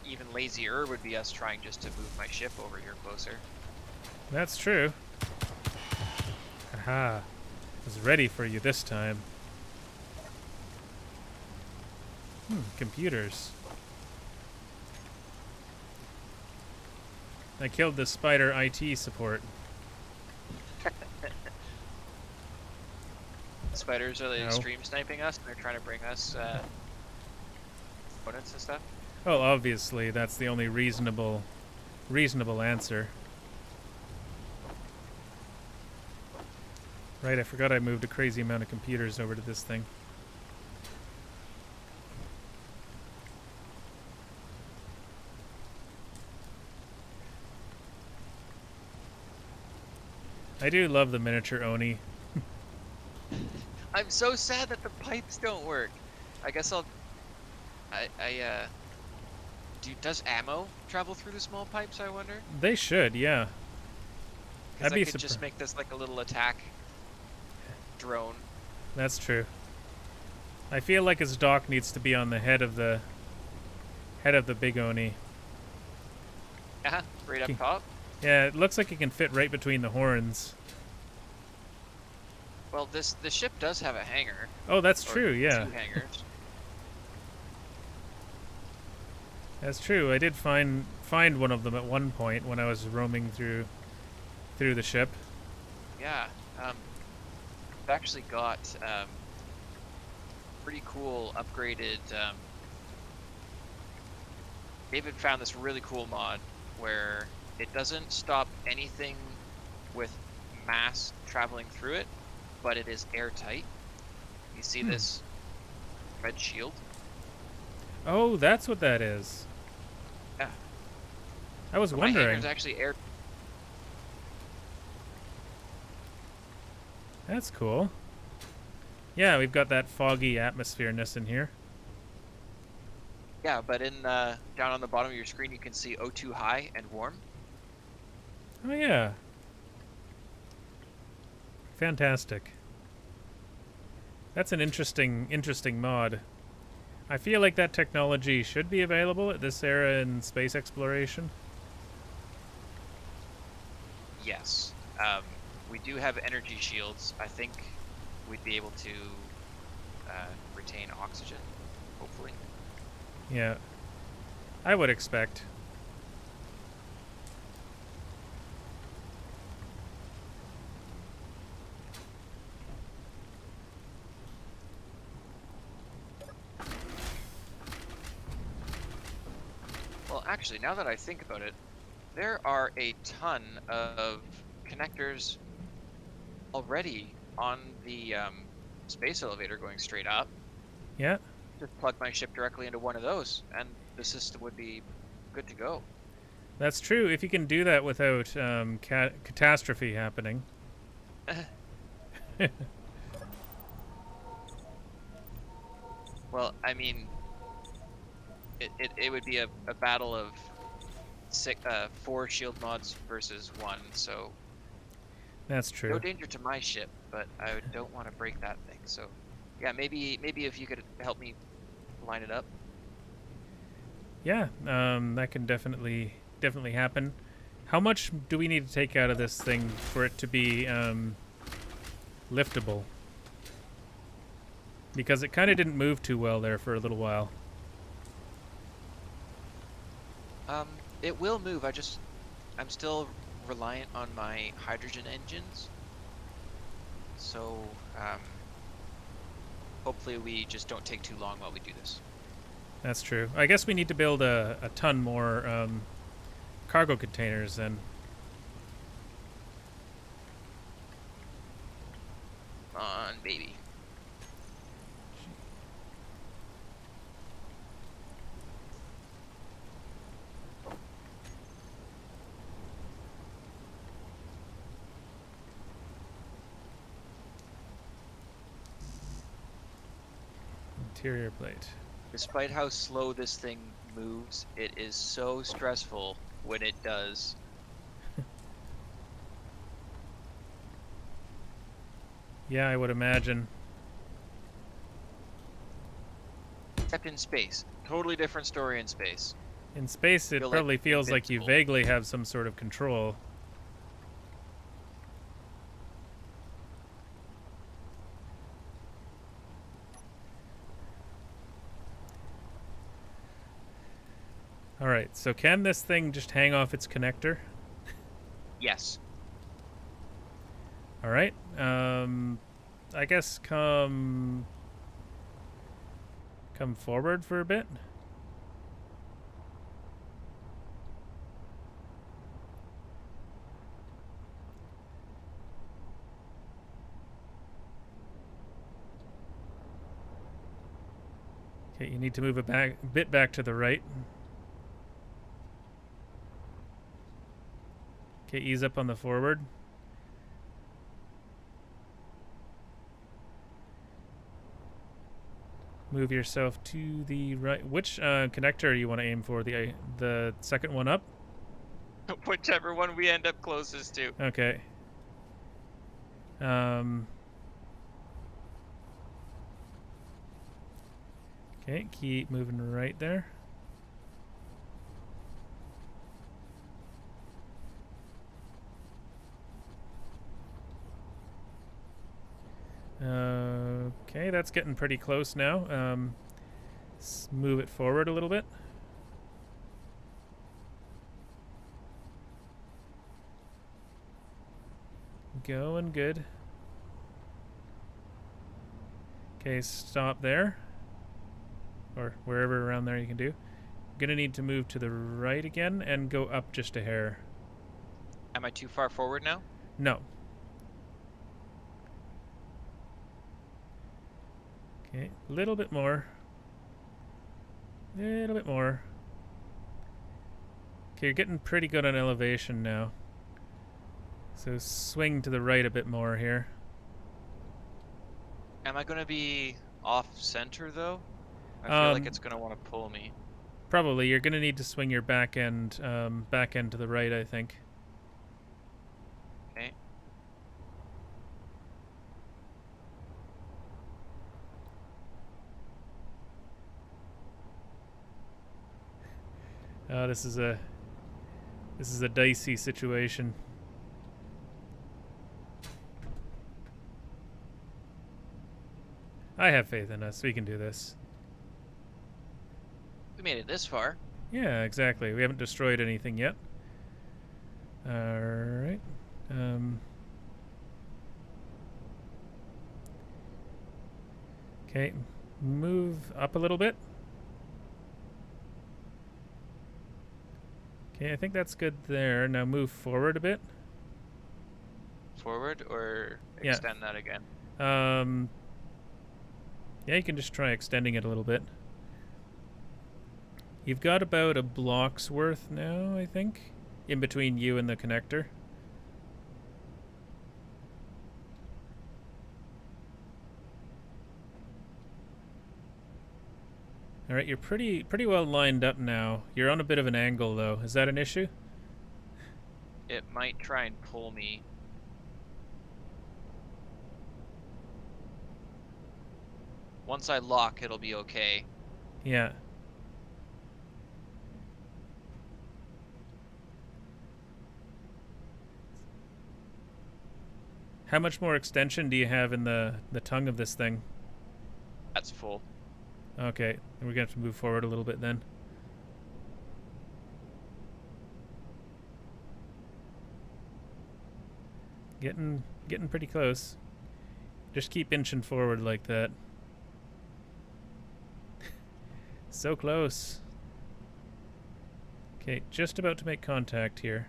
Even lazier would be us trying just to move my ship over here closer. That's true. Aha. I was ready for you this time. Computers. I killed the spider IT support. Spiders are No. stream sniping us, and they're trying to bring us opponents and stuff. Well, obviously, that's the only reasonable answer. Right, I forgot I moved a crazy amount of computers over to this thing. I do love the miniature Oni. I'm so sad that the pipes don't work. I guess I'll. Does ammo travel through the small pipes, I wonder? They should, yeah. Because I'd be I could just make this like a little attack drone. That's true. I feel like his dock needs to be on the head of the big Oni. Yeah, right up top. Yeah, it looks like it can fit right between the horns. Well, the ship does have a hangar. Oh, that's Or true, yeah. 2 hangars. That's true. I did find one of them at one point when I was roaming through the ship. Yeah. I've actually got pretty cool upgraded. David found this really cool mod where it doesn't stop anything with mass traveling through it, but it is airtight. You see this red shield? Oh, that's what that is. Yeah. I was My wondering. hangar's actually air. That's cool. Yeah, we've got that foggy atmosphere-ness in here. Yeah, but in down on the bottom of your screen, you can see O2 high and warm. Oh yeah. Fantastic. That's an interesting mod. I feel like that technology should be available at this era in space exploration. Yes. We do have energy shields. I think we'd be able to retain oxygen, hopefully. Yeah. I would expect. Well, actually, now that I think about it, there are a ton of connectors already on the space elevator going straight up. Yeah. Just plug my ship directly into one of those, and the system would be good to go. That's true. If you can do that without catastrophe happening. Well, I mean, it would be a battle of 4 shield mods versus 1, so That's no true. danger to my ship, but I don't want to break that thing. So, yeah, maybe if you could help me line it up. Yeah, that can definitely happen. How much do we need to take out of this thing for it to be liftable? Because it kind of didn't move too well there for a little while. It will move. I'm still reliant on my hydrogen engines. So, hopefully we just don't take too long while we do this. That's true. I guess we need to build a ton more cargo containers then. Come on, baby. Interior plate. Despite how slow this thing moves, it is so stressful when it does. Yeah, I would imagine. Except in space. Totally different story in space. In space, it Feel probably like feels like you invincible. vaguely have some sort of control. Alright, so can this thing just hang off its connector? Yes. Alright, I guess come forward for a bit. Okay, you need to move a bit back to the right. Okay, ease up on the forward. Move yourself to the right. Which connector do you want to aim for? The second one up? Whichever one we end up closest to. Okay. Okay, keep moving right there. Okay, that's getting pretty close now. Let's move it forward a little bit. Going good. Okay, stop there. Or wherever around there you can do. Gonna need to move to the right again and go up just a hair. Am I too far forward now? No. Okay, a little bit more. A little bit more. Okay, you're getting pretty good on elevation now. So swing to the right a bit more here. Am I going to be off center though? I feel like it's going to want to pull me. Probably. You're going to need to swing your back end to the right, I think. Okay. This is a dicey situation. I have faith in us. We can do this. We made it this far. Yeah, exactly. We haven't destroyed anything yet. Alright. Okay, move up a little bit. Okay, I think that's good there. Now move forward a bit. Forward or Yeah. extend that again? Yeah, you can just try extending it a little bit. You've got about a block's worth now, I think, in between you and the connector. All right, you're pretty well lined up now. You're on a bit of an angle, though. Is that an issue? It might try and pull me. Once I lock, it'll be okay. Yeah. How much more extension do you have in the tongue of this thing? That's full. Okay, we're gonna have to move forward a little bit then. Getting pretty close. Just keep inching forward like that. So close. Okay, just about to make contact here.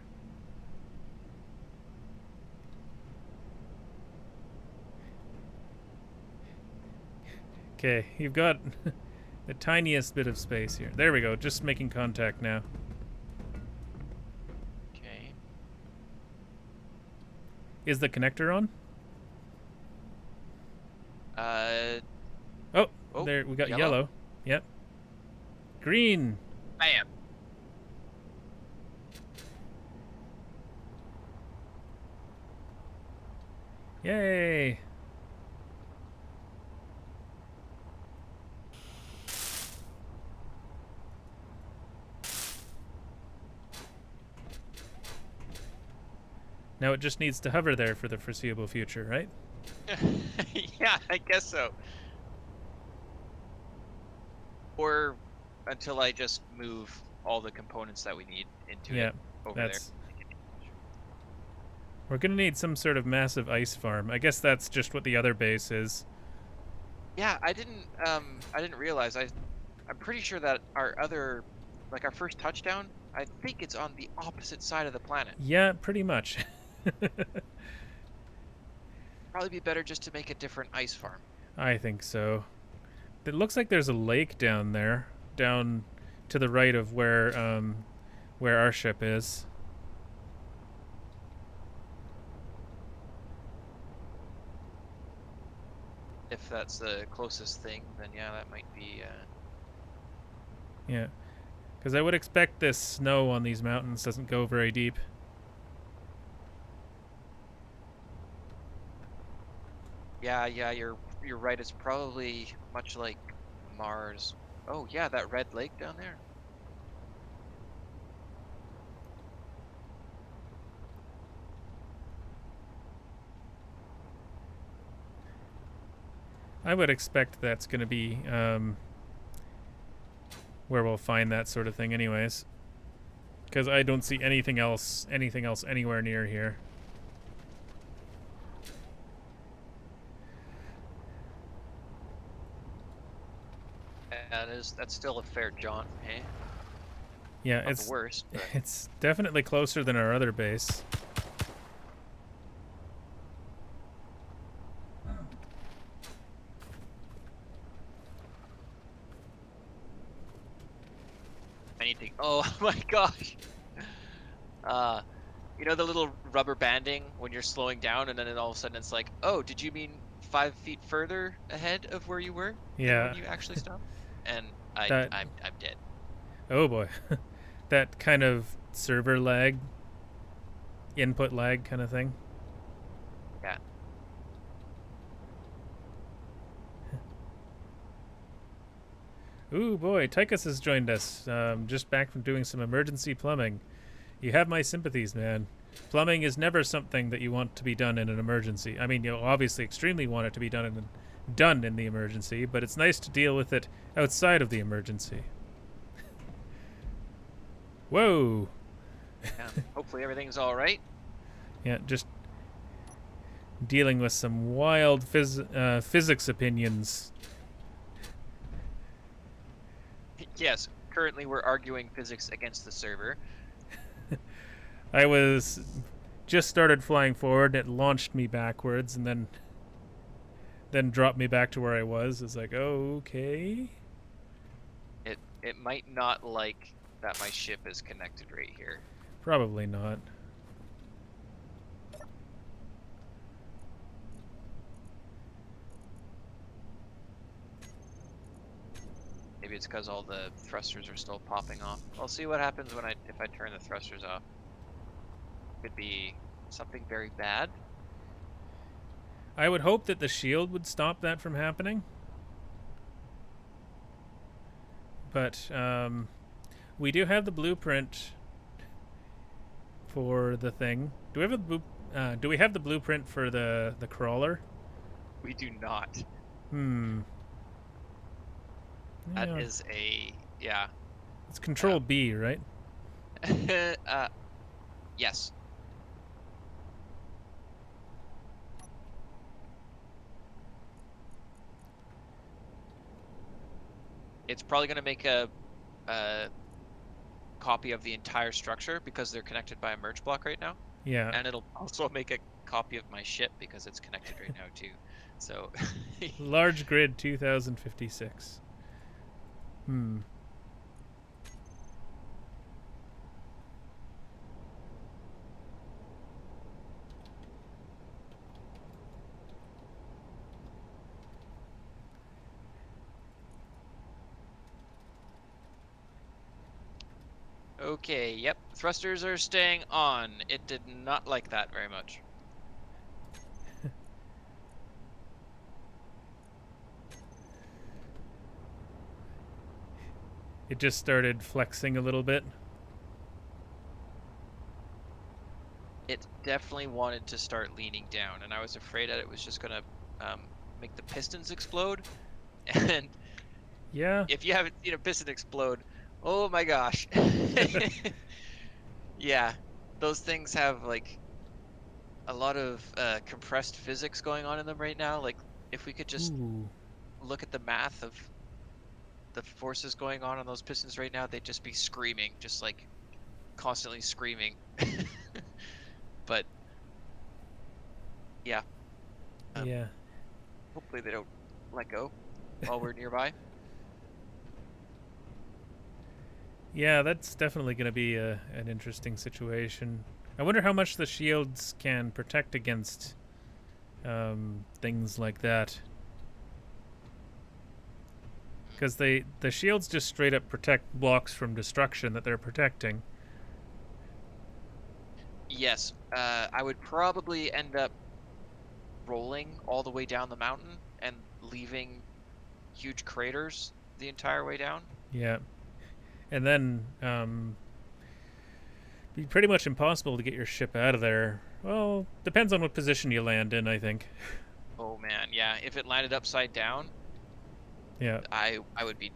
Okay, you've got the tiniest bit of space here. There we go, just making contact now. Okay. Is the connector on? Oh, There, we got yellow. yellow. Yep. Green. Bam. Yay. Now it just needs to hover there for the foreseeable future, right? Yeah, I guess so. Or until I just move all the components that we need into Yeah, it over that's... We're gonna need some sort of massive ice farm. I guess that's just what the other base is. there. Yeah, I didn't realize. I'm pretty sure that our first touchdown, I think it's on the opposite side of the planet. Yeah, pretty much. Probably be better just to make a different ice farm. I think so. It looks like there's a lake down there, down to the right of where our ship is. If that's the closest thing, then yeah, that might be. Yeah, because I would expect this snow on these mountains doesn't go very deep. Yeah, you're right. It's probably much like Mars. Oh yeah, that red lake down there. I would expect that's going to be where we'll find that sort of thing anyways. Because I don't see anything else anywhere near here. That's still a fair jaunt, eh? Yeah, Not it's the worst. But it's definitely closer than our other base. anything. Oh my gosh. You know the little rubber banding when you're slowing down, and then all of a sudden it's like, oh, did you mean 5 feet further ahead of where you were? Yeah. When you actually stopped? And I'm dead. Oh boy. That kind of server lag, input lag kind of thing. Yeah. Ooh boy, Tychus has joined us, just back from doing some emergency plumbing. You have my sympathies, man. Plumbing is never something that you want to be done in an emergency. I mean, you obviously extremely want it to be done in done in the emergency, but it's nice to deal with it outside of the emergency. Whoa! Yeah, hopefully everything's all right. Yeah, just dealing with some wild physics opinions. Yes, currently we're arguing physics against the server. I was just started flying forward, and it launched me backwards, and then dropped me back to where I was. It's like, okay. It might not like that my ship is connected right here. Probably not. Maybe it's because all the thrusters are still popping off. I'll see what happens if I turn the thrusters off. Could be something very bad. I would hope that the shield would stop that from happening. But we do have the blueprint for the thing. Do we have the blueprint for the crawler? We do not. That Yeah. is yeah. It's Control B, right? Yes. It's probably going to make a copy of the entire structure because they're connected by a merge block right now. Yeah. And it'll also make a copy of my ship because it's connected right now too. So Large grid 2056. Okay, yep. Thrusters are staying on. It did not like that very much. It just started flexing a little bit. It definitely wanted to start leaning down, and I was afraid that it was just gonna make the pistons explode. And Yeah. if you haven't seen a piston explode, oh my gosh. Yeah, those things have like a lot of compressed physics going on in them right now. Like if we could just look at the math of the forces going on those pistons right now, they'd just be screaming, just like constantly screaming. But yeah. Yeah. Hopefully they don't let go while we're nearby. Yeah, that's definitely going to be an interesting situation. I wonder how much the shields can protect against things like that. Because the shields just straight up protect blocks from destruction that they're protecting. Yes, I would probably end up rolling all the way down the mountain and leaving huge craters the entire way down. Yeah. And then be pretty much impossible to get your ship out of there. Well, depends on what position you land in, I think. Oh man, yeah. If it landed upside down, Yeah. that would be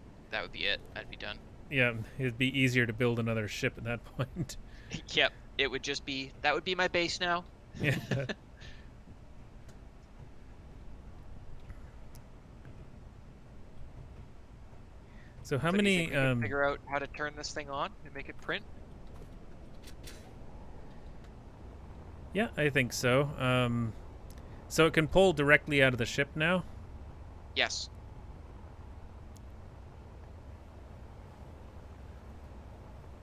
it. I'd be done. Yeah, it'd be easier to build another ship at that point. Yep, it would just be that would be my base now. Yeah. So how So do you many think we can figure out how to turn this thing on and make it print? Yeah, I think so. So it can pull directly out of the ship now? Yes.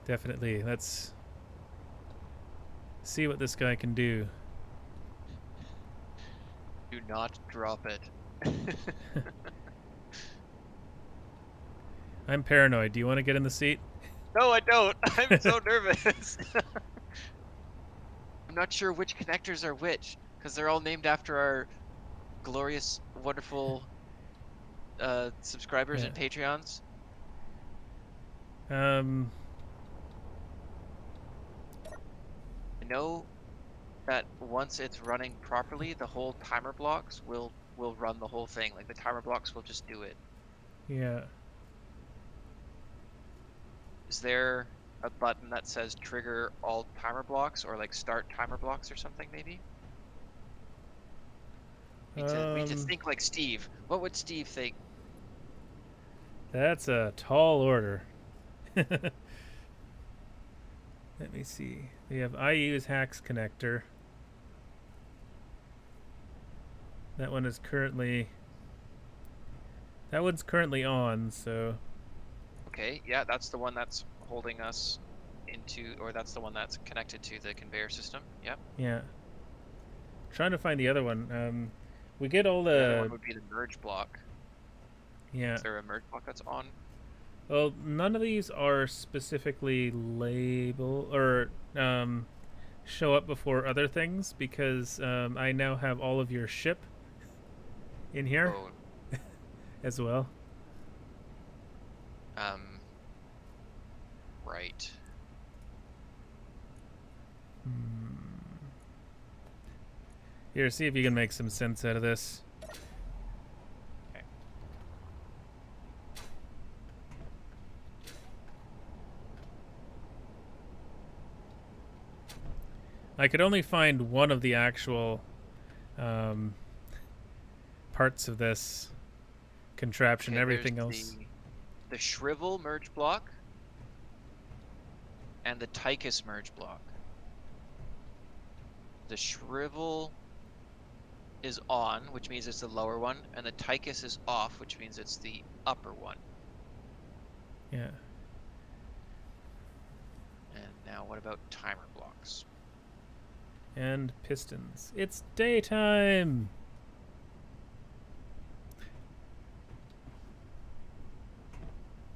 Definitely. Let's see what this guy can do. Do not drop it. I'm paranoid. Do you want to get in the seat? No, I don't. I'm so nervous. I'm not sure which connectors are which, because they're all named after our glorious, wonderful subscribers and Patreons. I know that once it's running properly, the whole timer blocks will will run the whole thing. Like the timer blocks will just do it. Yeah. Is there a button that says trigger all timer blocks or like start timer blocks or something maybe? We need to think like Steve. What would Steve think? That's a tall order. Let me see. We have I use hacks connector. That one is currently... That one's currently on, so... Okay, yeah, that's the one that's holding us into, or that's the one that's connected to the conveyor system. Yep. Yeah. Trying to find the other one. We get all The other the... one would be the merge block. Yeah. Is there a merge block that's on? Well, none of these are specifically labeled or show up before other things because I now have all of your ship in here Oh, as well. Right. Here, see if you can make some sense out of this. Okay. I could only find one of the actual parts of this contraption. Okay, Everything there's else. the shrivel merge block and the Tychus merge block. The shrivel is on, which means it's the lower one, and the Tychus is off, which means it's the upper one. Yeah. And now what about timer blocks? And pistons. It's daytime!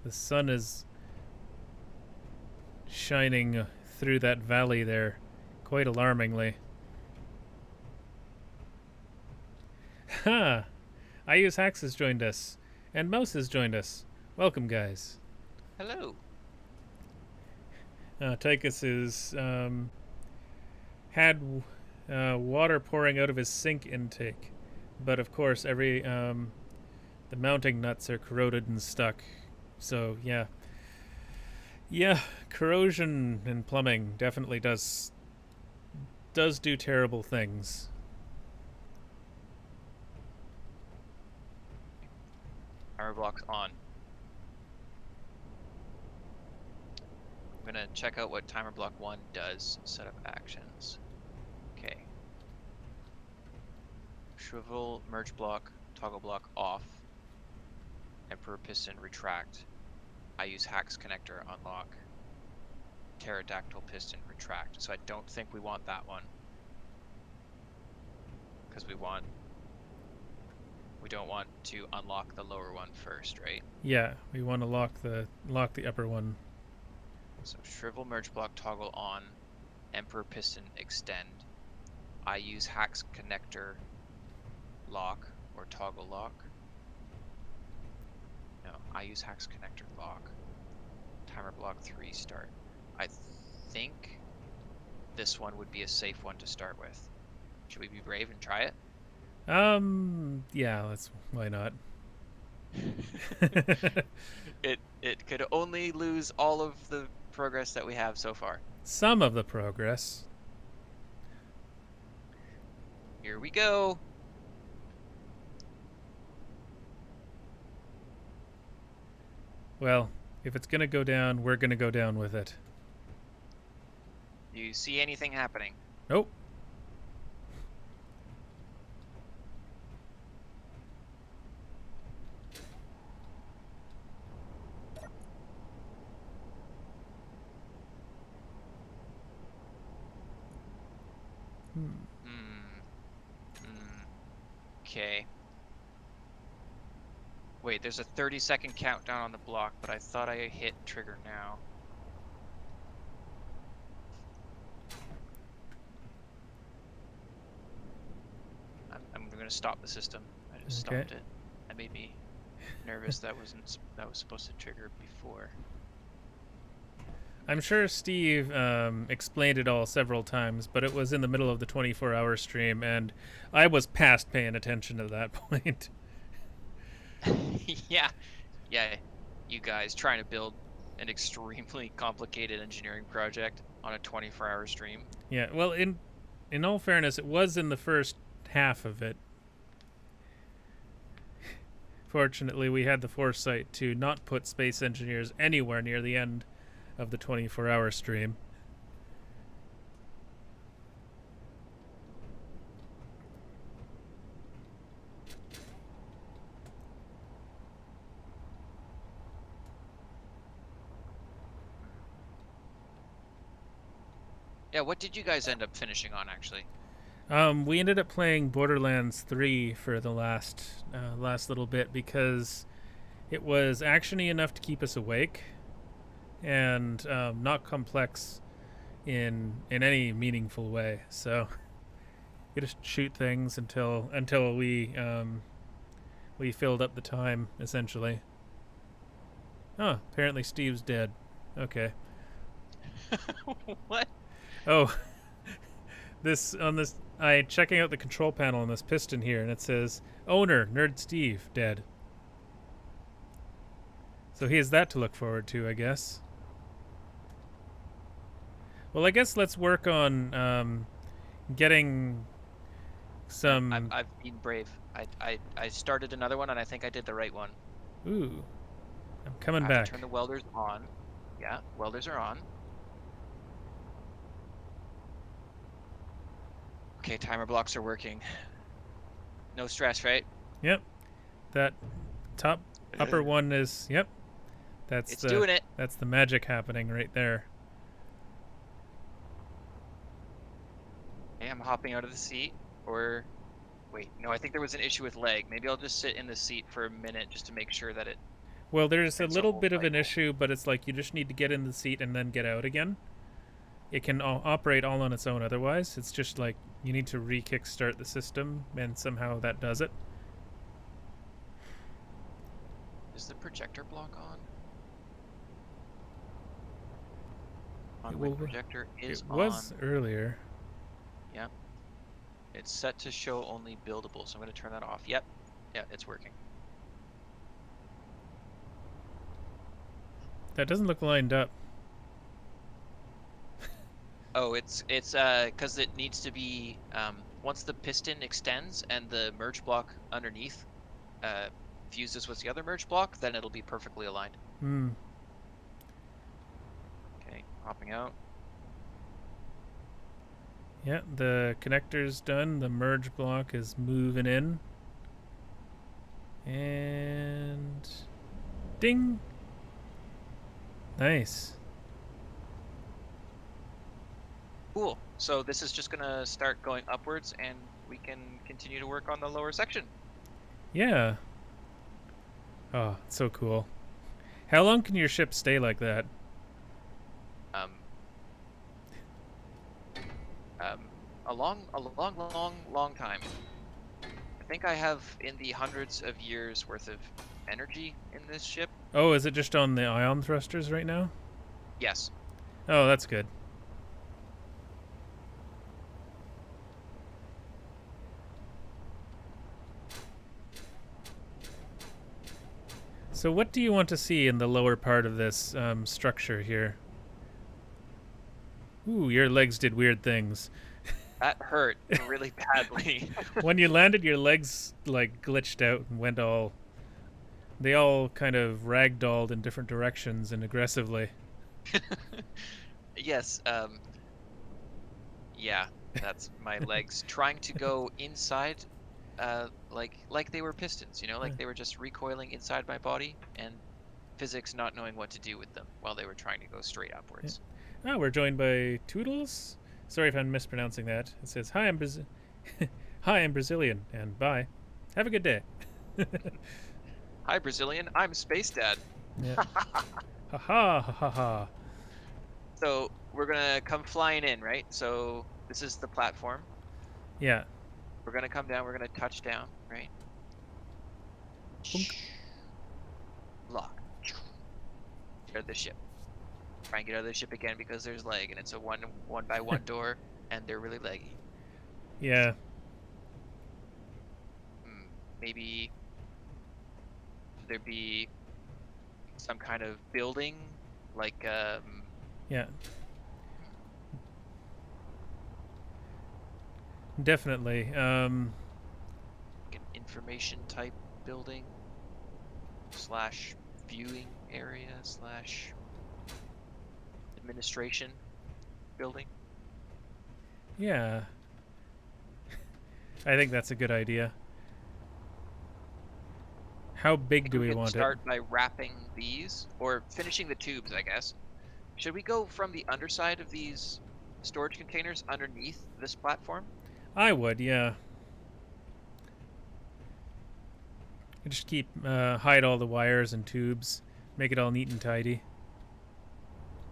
The sun is shining through that valley there quite alarmingly. Ha! I use Hacks has joined us, and Mouse has joined us. Welcome, guys. Hello. Tychus is had water pouring out of his sink intake, but of course the mounting nuts are corroded and stuck. So yeah, corrosion in plumbing definitely does do terrible things. Timer blocks on. I'm gonna check out what timer block 1 does. Set up actions. Okay. Shrivel merge block, toggle block off. Emperor piston retract. I use hacks connector unlock. Pterodactyl piston retract. So I don't think we want that one. Because we don't want to unlock the lower one first, right? Yeah, we want to lock the upper one. So shrivel merge block toggle on, emperor piston extend. I use hacks connector lock or toggle lock. No, I use hacks connector lock. Timer block 3 start. I think this one would be a safe one to start with. Should we be brave and try it? Yeah, why not? It could only lose all of the progress that we have so far. Some of the progress. Here we go. Well, if it's gonna go down, we're gonna go down with it. Do you see anything happening? Nope. Okay. Wait, there's a 30-second countdown on the block, but I thought I hit trigger now. I'm gonna stop the system. I just stopped it. That made me nervous. That was supposed to trigger before. I'm sure Steve explained it all several times, but it was in the middle of the 24-hour stream, and I was past paying attention at that point. Yeah, yeah. You guys trying to build an extremely complicated engineering project on a 24-hour stream. Yeah, well, in all fairness, it was in the first half of it. Fortunately, we had the foresight to not put space engineers anywhere near the end of the 24-hour stream. Yeah, what did you guys end up finishing on, actually? We ended up playing Borderlands 3 for the last little bit because it was actiony enough to keep us awake, and not complex in any meaningful way. So you just shoot things until we filled up the time, essentially. Oh, apparently Steve's dead. Okay. What? Oh, I checking out the control panel on this piston here, and it says owner Nerd Steve dead. So he has that to look forward to, I guess. Well, I guess let's work on getting some. I've been brave. I started another one, and I think I did the right one. Ooh, I'm coming I have back. to turn the welders on. Yeah, welders are on. Okay, timer blocks are working. No stress, right? Yep, that upper one is. Yep, it's doing it. That's the magic happening right there. Okay, I'm hopping out of the seat. Or, wait, no, I think there was an issue with leg. Maybe I'll just sit in the seat for a minute just to make sure that it. Well, there's a It's a little whole bit of an cycle. issue, but it's like you just need to get in the seat and then get out again. It can operate all on its own otherwise. It's just like you need to re-kickstart the system, and somehow that does it. Is the projector block on? It My will- projector is It was on. earlier. Yep. It's set to show only buildable, so I'm going to turn that off. Yep. Yeah, it's working. That doesn't look lined up. Oh, it's because it needs to be once the piston extends and the merge block underneath fuses with the other merge block, then it'll be perfectly aligned. Hmm. Okay, hopping out. Yeah, the connector's done. The merge block is moving in. And ding. Nice. Cool. So this is just gonna start going upwards, and we can continue to work on the lower section. Yeah. Oh, it's so cool. How long can your ship stay like that? A long time. I think I have in the hundreds of years worth of energy in this ship. Oh, is it just on the ion thrusters right now? Yes. Oh, that's good. So what do you want to see in the lower part of this structure here? Ooh, your legs did weird things. That hurt really badly. When you landed, your legs like glitched out and went all. They all kind of ragdolled in different directions and aggressively. Yes. Yeah, that's my legs trying to go inside, like they were pistons. You know, like they were just recoiling inside my body, and physics not knowing what to do with them while they were trying to go straight upwards. Oh, we're joined by Toodles. Sorry if I'm mispronouncing that. It says, "Hi, I'm Hi, I'm Brazilian, and bye. Have a good day." Hi, Brazilian. I'm Space Dad. Yeah. Ha ha ha ha. So we're gonna come flying in, right? So this is the platform. Yeah. We're gonna come down. We're gonna touch down, right? Boink. Lock. There's the ship. try and get out of the ship again because there's lag, and it's a one by one door, and they're really laggy. Yeah. Maybe there be some kind of building, like Yeah. Definitely. an information type building slash viewing area slash administration building. Yeah. I think that's a good idea. How big do we want it? Start by wrapping these or finishing the tubes, I guess. Should we go from the underside of these storage containers underneath this platform? I would, yeah. Just keep hide all the wires and tubes, make it all neat and tidy.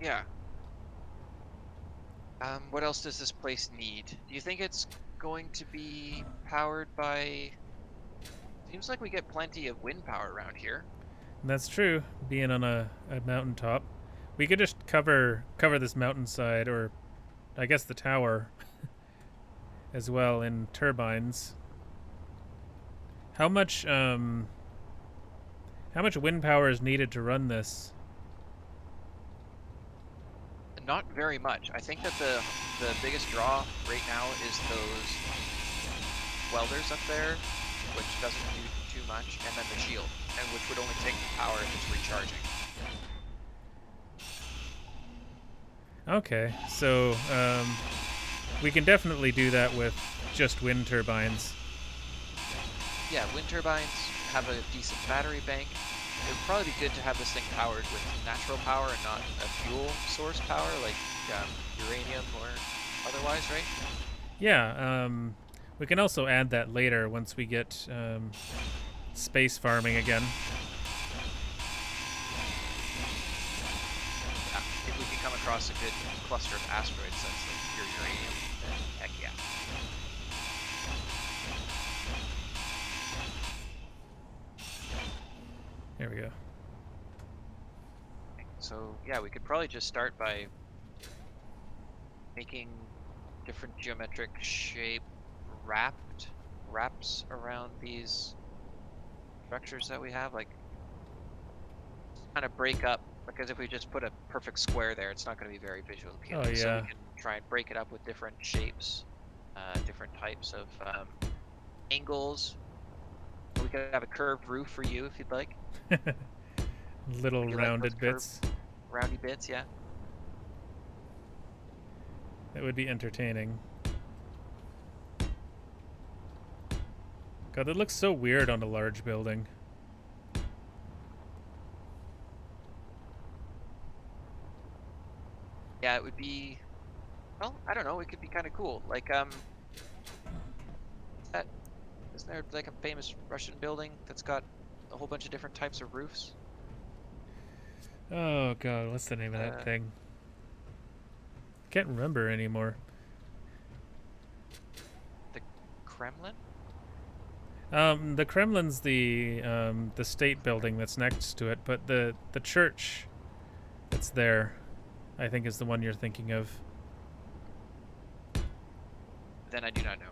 Yeah. What else does this place need? Do you think it's going to be powered by... Seems like we get plenty of wind power around here. That's true, being on a mountaintop. We could just cover this mountainside, or I guess the tower, as well, in turbines. How much wind power is needed to run this? Not very much. I think that the biggest draw right now is those welders up there, which doesn't do too much, and then the shield, and which would only take the power if it's recharging. Okay, so we can definitely do that with just wind turbines. Yeah, wind turbines have a decent battery bank. It would probably be good to have this thing powered with natural power and not a fuel source power like uranium or otherwise, right? Yeah, we can also add that later once we get space farming again. Yeah, if we can come across a good cluster of asteroids that's like pure uranium, then heck yeah. There we go. So yeah, we could probably just start by making different geometric shape wraps around these structures that we have, like kind of break up, because if we just put a perfect square there, it's not going to be very visually appealing. Oh, yeah. So we can try and break it up with different shapes, different types of angles. We could have a curved roof for you if you'd like. Little Would you rounded like those bits. Roundy bits, yeah. That would be entertaining. God, that looks so weird on a large building. Yeah, it would be, well, I don't know, it could be kind of cool. Like, isn't there like a famous Russian building that's got a whole bunch of different types of roofs? Oh God, what's the name of that thing? Can't remember anymore. The Kremlin? The Kremlin's the state building that's next to it, but the church that's there, I think, is the one you're thinking of. Then I do not know.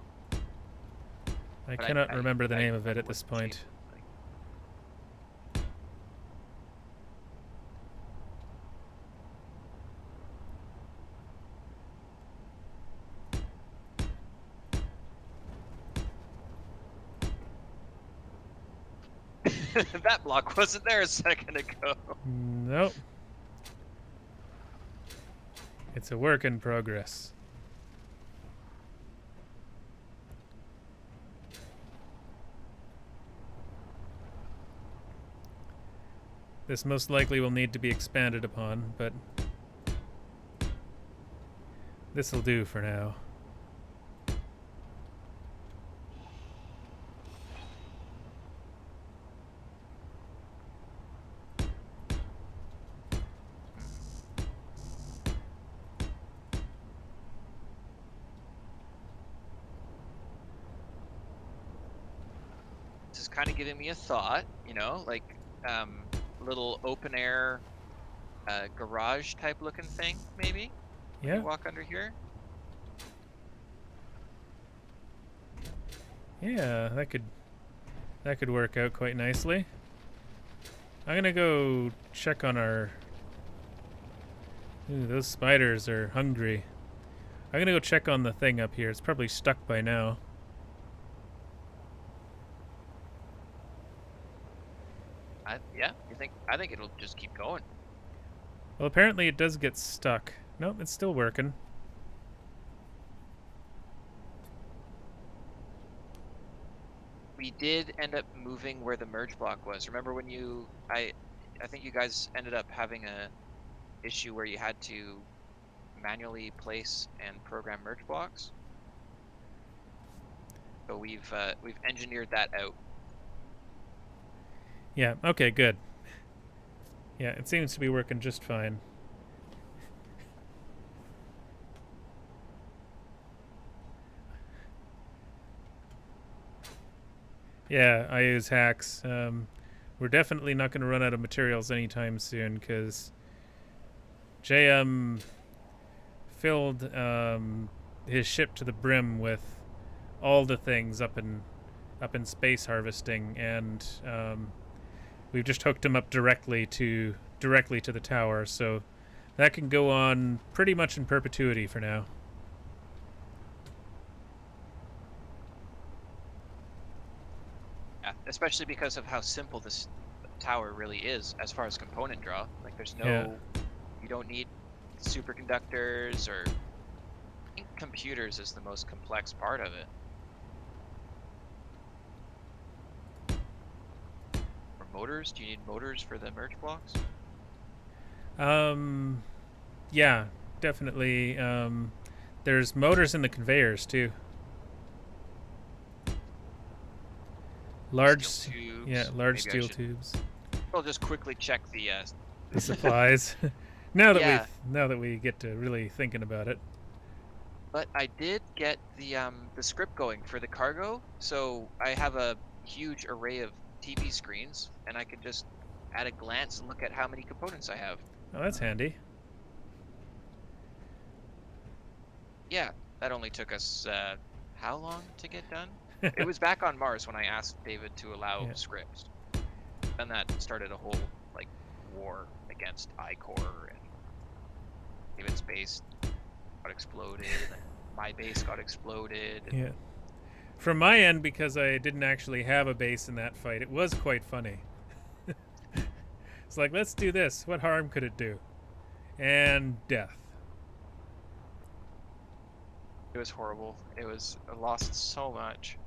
I But cannot remember the name of it at this point. That block wasn't there a second ago. Nope. It's a work in progress. This most likely will need to be expanded upon, but this'll do for now. Kind of giving me a thought, you know, like little open air garage type looking thing, maybe. When Yeah. you walk under here. Yeah, that could work out quite nicely. I'm gonna go check on our... Ooh, those spiders are hungry. I'm gonna go check on the thing up here. It's probably stuck by now. Yeah, I think it'll just keep going. Well, apparently it does get stuck. Nope, it's still working. We did end up moving where the merge block was. Remember when I think you guys ended up having a issue where you had to manually place and program merge blocks. So we've engineered that out. Yeah, okay, good. Yeah, it seems to be working just fine. Yeah, I use hacks. We're definitely not going to run out of materials anytime soon because JM filled his ship to the brim with all the things up in space harvesting, and we've just hooked him up directly to the tower, so that can go on pretty much in perpetuity for now. Yeah, especially because of how simple this tower really is as far as component draw. Like there's no, Yeah. You don't need superconductors or. I think computers is the most complex part of it. Or motors? Do you need motors for the merge blocks? Yeah, definitely. There's motors in the conveyors too. Large Steel tubes. Yeah, large Maybe steel tubes. I'll just quickly check the The supplies. now Yeah. that we get to really thinking about it. But I did get the script going for the cargo, so I have a huge array of TV screens, and I can just at a glance look at how many components I have. Oh, that's handy. Yeah, that only took us how long to get done? It was back on Mars when I asked David to allow Yeah. scripts. And that started a whole like war against iCore, and David's base got exploded, and my base got exploded. And Yeah. From my end, because I didn't actually have a base in that fight, it was quite funny. It's like, let's do this. What harm could it do? And death. it was horrible. I lost so much.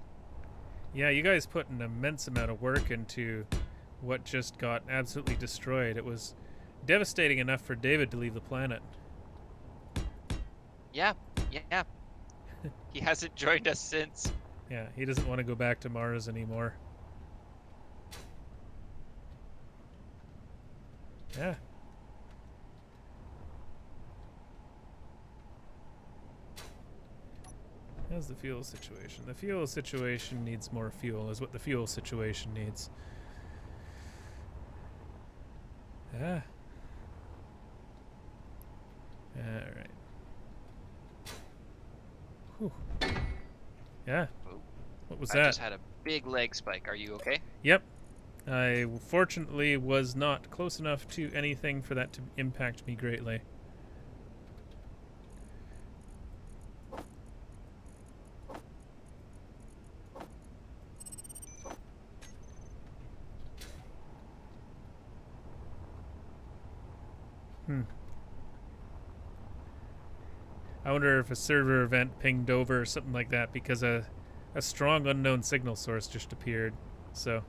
Yeah, you guys put an immense amount of work into what just got absolutely destroyed. It was devastating enough for David to leave the planet. Yeah. He hasn't joined us since. Yeah, he doesn't want to go back to Mars anymore. Yeah. How's the fuel situation? The fuel situation needs more fuel, is what the fuel situation needs. Ah. Alright. Whew. Yeah. Oh, What was I that? just had a big leg spike. Are you okay? Yep. I fortunately was not close enough to anything for that to impact me greatly. I wonder if a server event pinged over or something like that, because a strong unknown signal source just appeared. So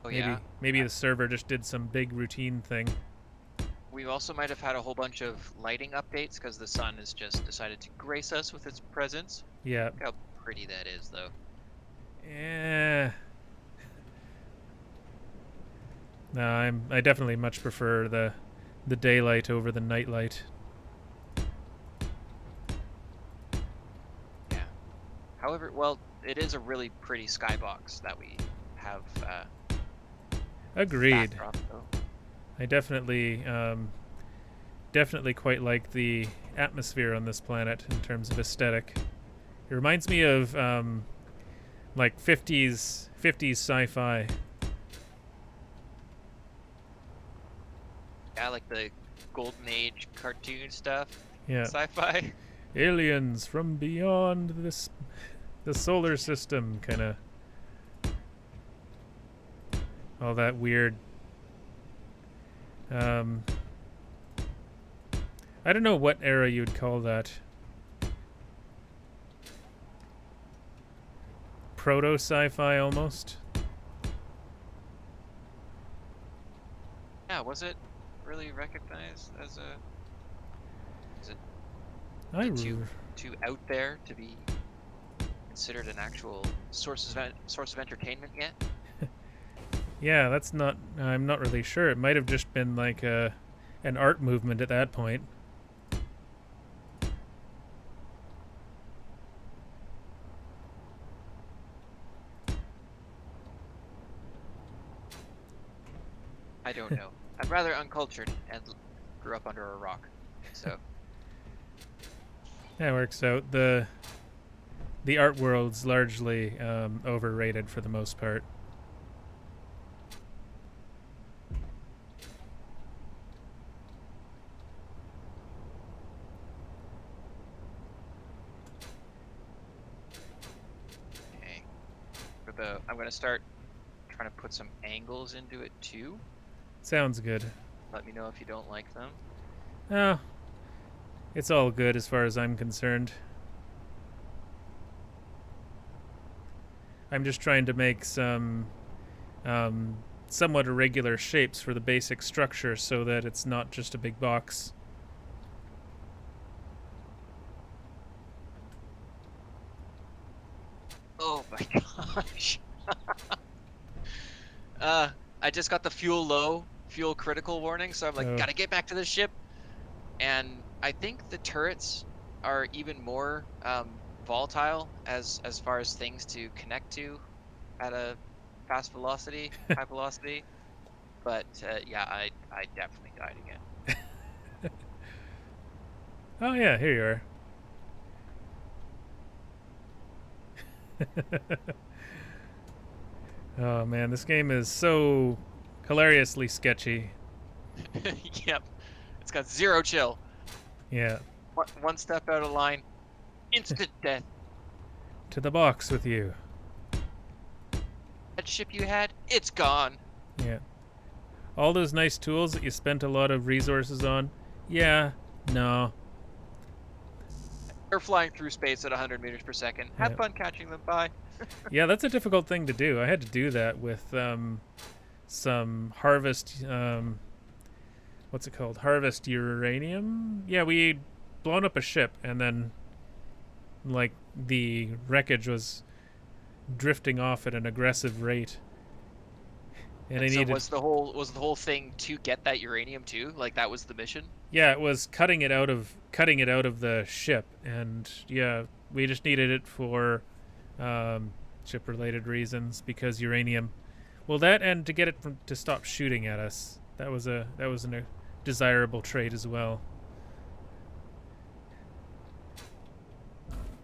Oh maybe yeah. maybe the server just did some big routine thing. We also might have had a whole bunch of lighting updates because the sun has just decided to grace us with its presence. Yeah. Look how pretty that is, though. Yeah. No, I definitely much prefer the daylight over the nightlight. Yeah. However, well, it is a really pretty skybox that we have. Agreed. Backdrop, though. I definitely definitely quite like the atmosphere on this planet in terms of aesthetic. It reminds me of like 50s sci-fi. Yeah, like the Golden Age cartoon stuff, Yeah. sci-fi. Aliens from beyond the solar system, kind of all that weird. I don't know what era you'd call that. Proto sci-fi almost. Yeah, was it really recognized as a? Is it I too out there to be considered an actual source of entertainment yet? yeah, that's not. I'm not really sure. It might have just been like an art movement at that point. I don't know. I'm rather uncultured and grew up under a rock, so. That works out. The art world's largely overrated for the most part. Okay. I'm gonna start trying to put some angles into it too. Sounds good. Let me know if you don't like them. Oh, it's all good as far as I'm concerned. I'm just trying to make some somewhat irregular shapes for the basic structure so that it's not just a big box. Oh my gosh. I just got the fuel critical warning, so I'm like, Oh. gotta get back to the ship. And I think the turrets are even more volatile as far as things to connect to at a fast velocity, high velocity. But yeah, I definitely died again. Oh yeah, here you are. Oh man, this game is so hilariously sketchy. Yep, it's got zero chill. Yeah. One step out of line, instant death. To the box with you. That ship you had, it's gone. Yeah. All those nice tools that you spent a lot of resources on. Yeah. No. They're flying through space at 100 meters per second. Have fun catching them. Bye. Yeah, that's a difficult thing to do. I had to do that with some harvest. What's it called? Harvest uranium. Yeah, we blown up a ship, and then like the wreckage was drifting off at an aggressive rate. And I so needed. was the whole thing to get that uranium too? Like that was the mission? Yeah, it was cutting it out of the ship, and yeah, we just needed it for ship-related reasons because uranium. Well, that and to get it to stop shooting at us. That was a desirable trait as well.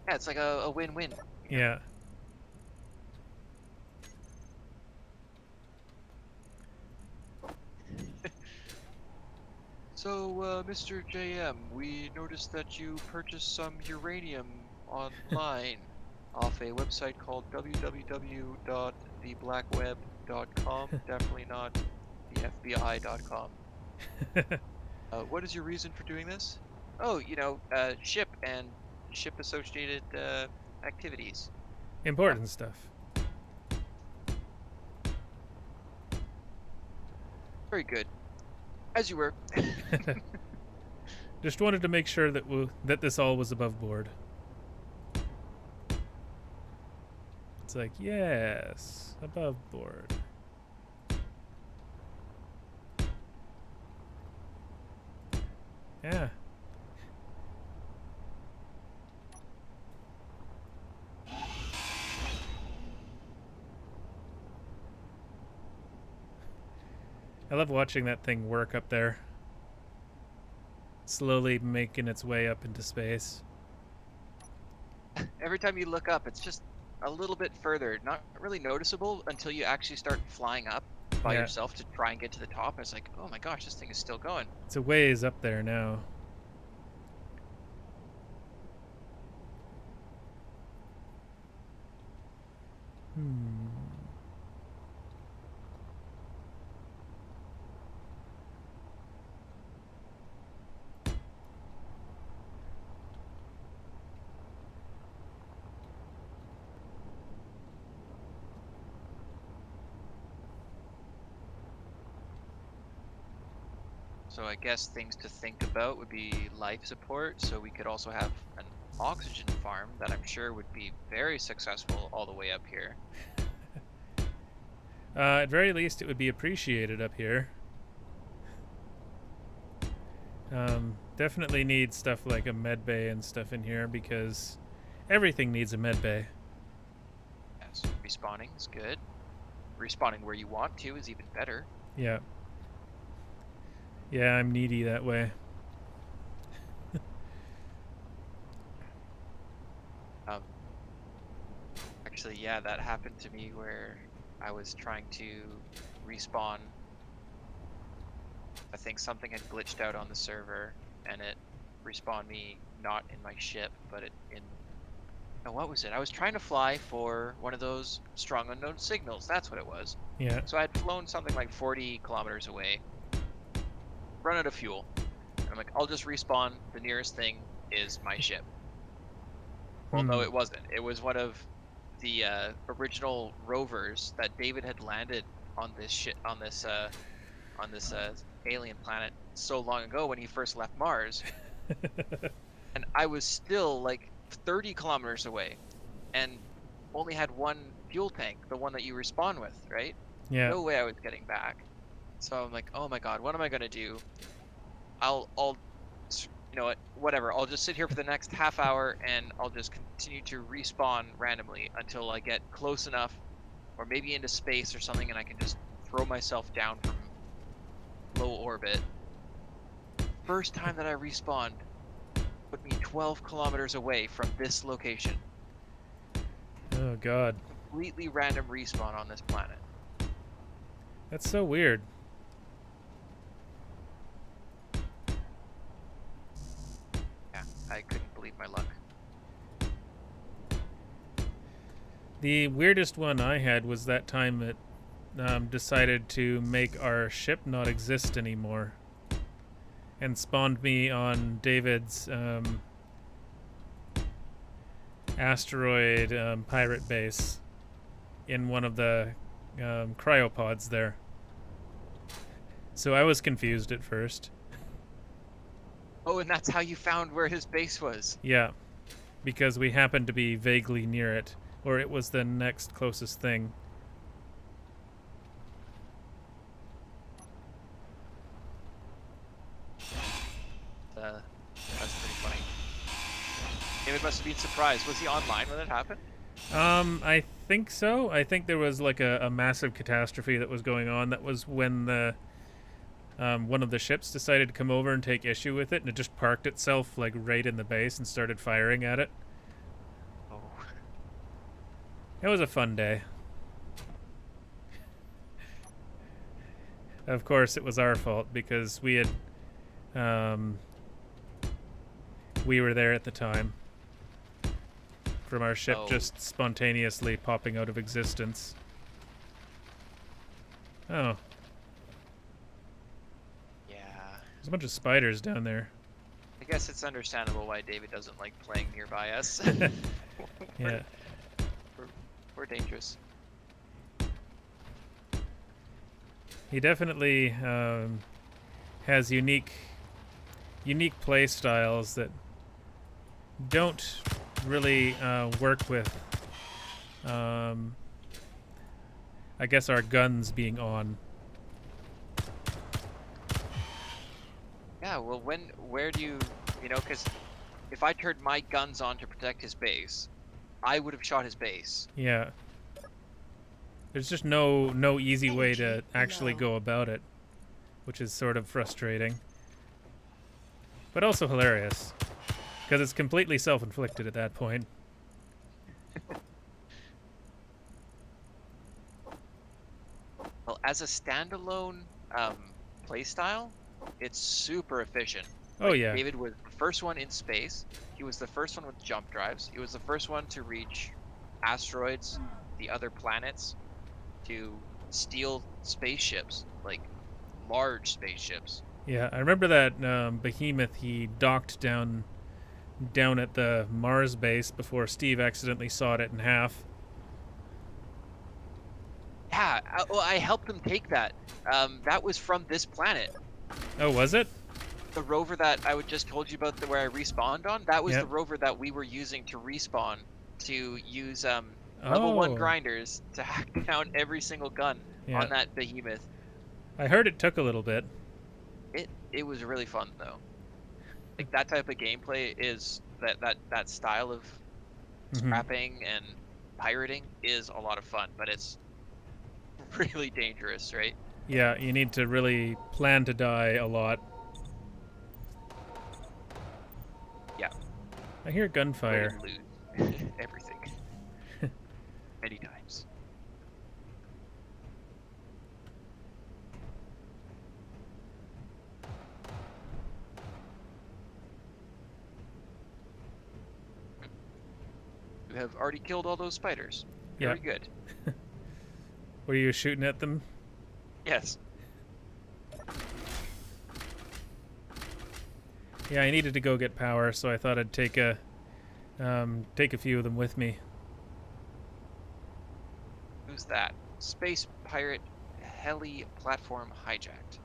Yeah, it's like a win-win. Yeah. So, Mr. JM, we noticed that you purchased some uranium online off a website called www.theblackweb.com. Definitely not the FBI.com. What is your reason for doing this? Oh, ship and ship-associated activities. Important stuff. Very good. As you were. Just wanted to make sure that that this all was above board. It's like, yes, above board. Yeah. I love watching that thing work up there. Slowly making its way up into space. Every time you look up, it's just a little bit further. Not really noticeable until you actually start flying up by Yeah. yourself to try and get to the top. And it's like, oh my gosh, this thing is still going. It's a ways up there now. So I guess things to think about would be life support. So we could also have an oxygen farm that I'm sure would be very successful all the way up here. At very least, it would be appreciated up here. Definitely need stuff like a med bay and stuff in here because everything needs a med bay. Yes, respawning is good. Respawning where you want to is even better. Yeah. Yeah, I'm needy that way. Actually, yeah, that happened to me where I was trying to respawn. I think something had glitched out on the server and it respawned me not in my ship, but no, what was it? I was trying to fly for one of those strong unknown signals. That's what it was. Yeah. So I had flown something like 40 kilometers away, run out of fuel. And I'm like, I'll just respawn. The nearest thing is my ship. Well, no, it wasn't. It was one of the original rovers that David had landed on this alien planet so long ago when he first left Mars. And I was still like 30 kilometers away and only had one fuel tank, the one that you respawn with, right? Yeah. No way I was getting back. So I'm like, oh my god, what am I gonna do? I'll you know what, whatever, I'll just sit here for the next half hour and I'll just continue to respawn randomly until I get close enough or maybe into space or something and I can just throw myself down from low orbit. First time that I respawned put me 12 kilometers away from this location. Oh god. Completely random respawn on this planet. That's so weird. Yeah, I couldn't believe my luck. The weirdest one I had was that time it decided to make our ship not exist anymore and spawned me on David's asteroid pirate base in one of the cryopods there. So I was confused at first. Oh, and that's how you found where his base was. Yeah, because we happened to be vaguely near it, or it was the next closest thing. That's pretty funny. David must have been surprised. Was he online when it happened? I think so. I think there was like a massive catastrophe that was going on. That was when the one of the ships decided to come over and take issue with it, and it just parked itself like right in the base and started firing at it. Oh. It was a fun day. Of course, it was our fault because we had we were there at the time. From our ship just spontaneously popping out of existence. Oh. Yeah. There's a bunch of spiders down there. I guess it's understandable why David doesn't like playing nearby us. Yeah. We're dangerous. He definitely has unique play styles that don't really work with I guess our guns being on. Yeah, well, where do you know, because if I turned my guns on to protect his base, I would have shot his base. Yeah. There's just no easy way to actually go about it. which is sort of frustrating. But also hilarious, because it's completely self-inflicted at that point. Well, as a standalone playstyle, it's super efficient. Oh yeah. David was the first one in space. He was the first one with jump drives. He was the first one to reach asteroids, the other planets, to steal spaceships, like large spaceships. Yeah, I remember that behemoth he docked down at the Mars base before Steve accidentally sawed it in half. Yeah, well, I helped him take that. That was from this planet. Oh, was it? The rover that I just told you about, where I respawned on, that was Yep. the rover that we were using to respawn, to use level 1 grinders to hack down every single gun on that behemoth. I heard it took a little bit. It was really fun though. Like that type of gameplay is that style of scrapping and pirating is a lot of fun, but it's really dangerous, right? Yeah, you need to really plan to die a lot. Yeah. I hear gunfire. Lose everything. Many times. You have already killed all those spiders. Very good. Were you shooting at them? Yes. Yeah, I needed to go get power, so I thought I'd take a few of them with me. Who's that? Space pirate heli platform hijacked.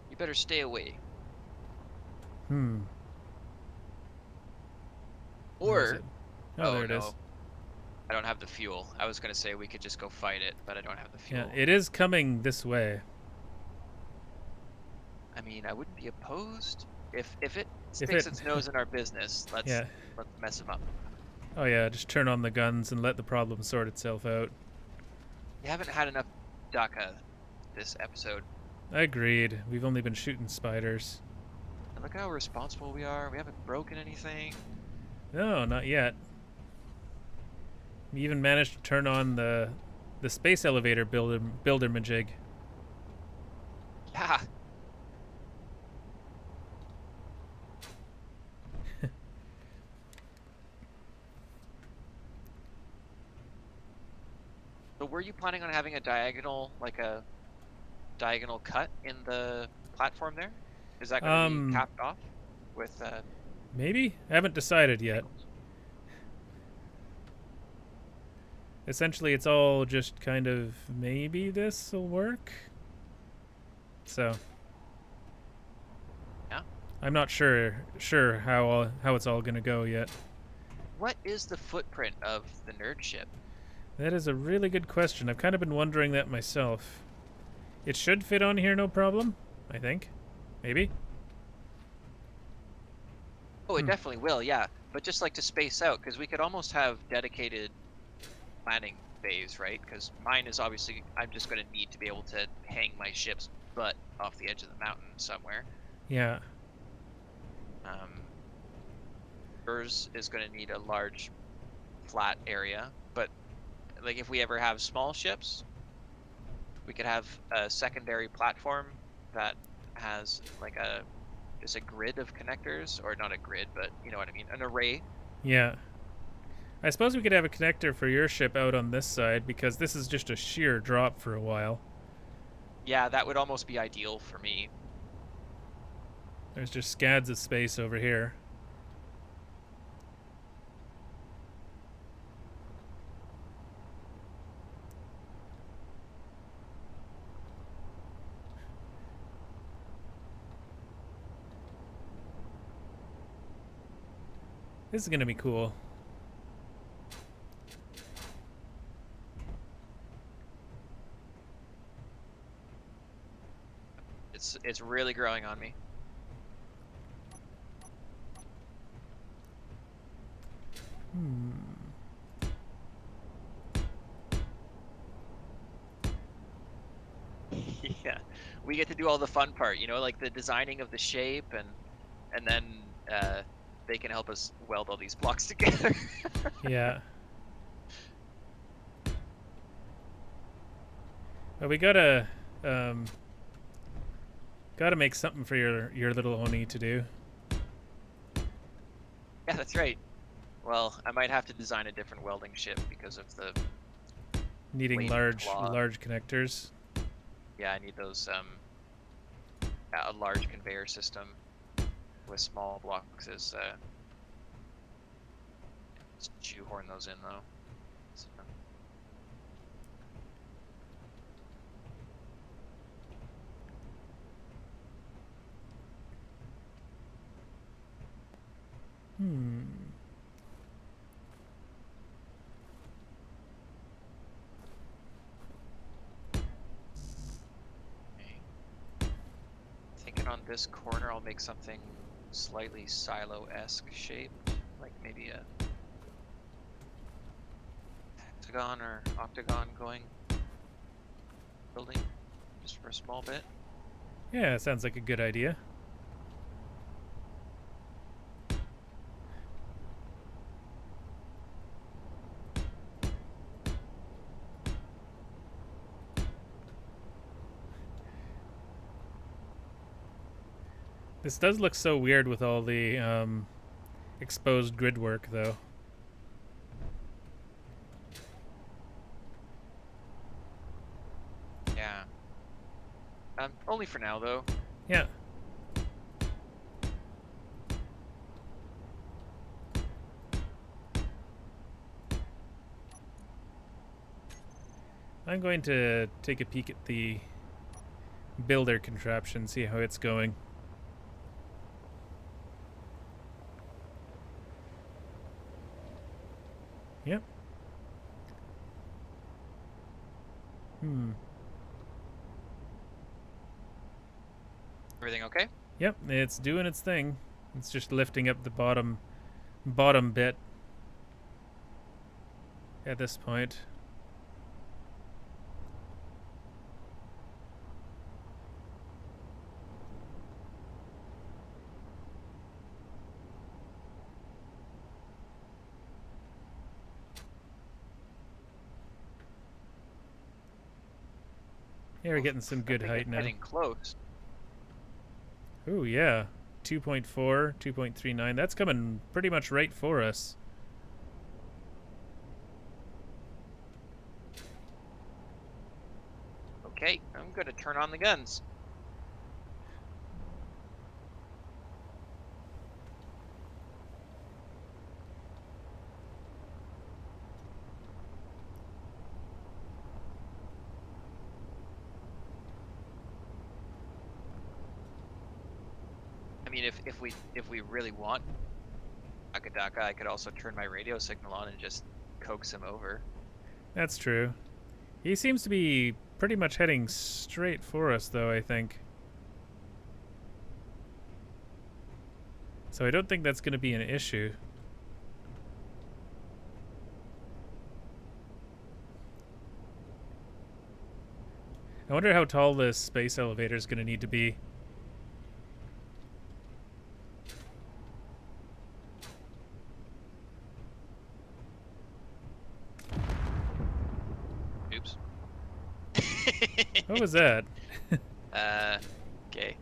You better stay away. Or oh, there it is. I don't have the fuel. I was gonna say we could just go fight it, but I don't have the fuel. Yeah, it is coming this way. I mean, I wouldn't be opposed if it sticks its nose in our business. Let's mess him up. Oh yeah, just turn on the guns and let the problem sort itself out. We haven't had enough Daka this episode. Agreed. We've only been shooting spiders. And look how responsible we are. We haven't broken anything. No, not yet. We even managed to turn on the space elevator builder majig. Yeah. So were you planning on having a diagonal cut in the platform there? Is that going to be capped off with maybe? I haven't decided yet. Essentially, it's all just kind of maybe this will work. So yeah, I'm not sure how it's all gonna go yet. What is the footprint of the nerd ship? That is a really good question. I've kind of been wondering that myself. It should fit on here no problem, I think. Maybe. Oh, it definitely will, yeah. But just like to space out, because we could almost have dedicated planning bays, right? Because mine is obviously, I'm just going to need to be able to hang my ship's butt off the edge of the mountain somewhere. Yeah. Yours is going to need a large flat area, but like if we ever have small ships, we could have a secondary platform that has like just a grid of connectors, or not a grid, but you know what I mean, an array. Yeah. I suppose we could have a connector for your ship out on this side, because this is just a sheer drop for a while. Yeah, that would almost be ideal for me. There's just scads of space over here. This is gonna be cool. It's really growing on me. Yeah, we get to do all the fun part, you know, like the designing of the shape, and then they can help us weld all these blocks together. Yeah. Well, we gotta make something for your little Oni to do. Yeah, that's right. Well, I might have to design a different welding ship because of the Needing latent claw. large connectors. Yeah, I need those a large conveyor system with small blocks is just shoehorn those in though. So, Hmm. okay. Thinking on this corner, I'll make something slightly silo-esque shaped, like maybe a hexagon or octagon going building, just for a small bit. Yeah, sounds like a good idea. This does look so weird with all the exposed grid work, though. Yeah. Only for now though. Yeah. I'm going to take a peek at the builder contraption, see how it's going. Yep. Everything okay? Yep, it's doing its thing. It's just lifting up the bottom bit at this point. Yeah, we're getting some good height now. Getting close. Ooh, yeah. 2.4, 2.39. That's coming pretty much right for us. Okay, I'm gonna turn on the guns. I mean, if we really want Akadaka, I could also turn my radio signal on and just coax him over. That's true. He seems to be pretty much heading straight for us, though, I think. So I don't think that's going to be an issue. I wonder how tall this space elevator is going to need to be. Oops. What was that? Okay.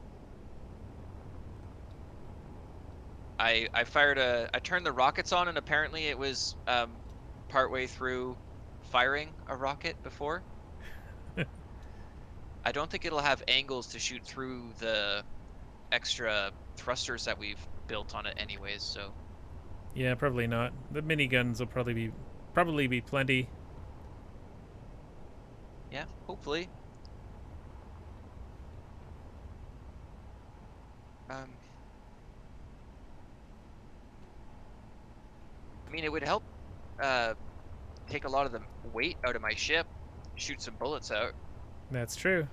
I turned the rockets on, and apparently it was partway through firing a rocket before. I don't think it'll have angles to shoot through the extra thrusters that we've built on it anyways, so. Yeah, probably not. The miniguns will probably be plenty. Yeah, hopefully. I mean, it would help take a lot of the weight out of my ship, shoot some bullets out. That's true.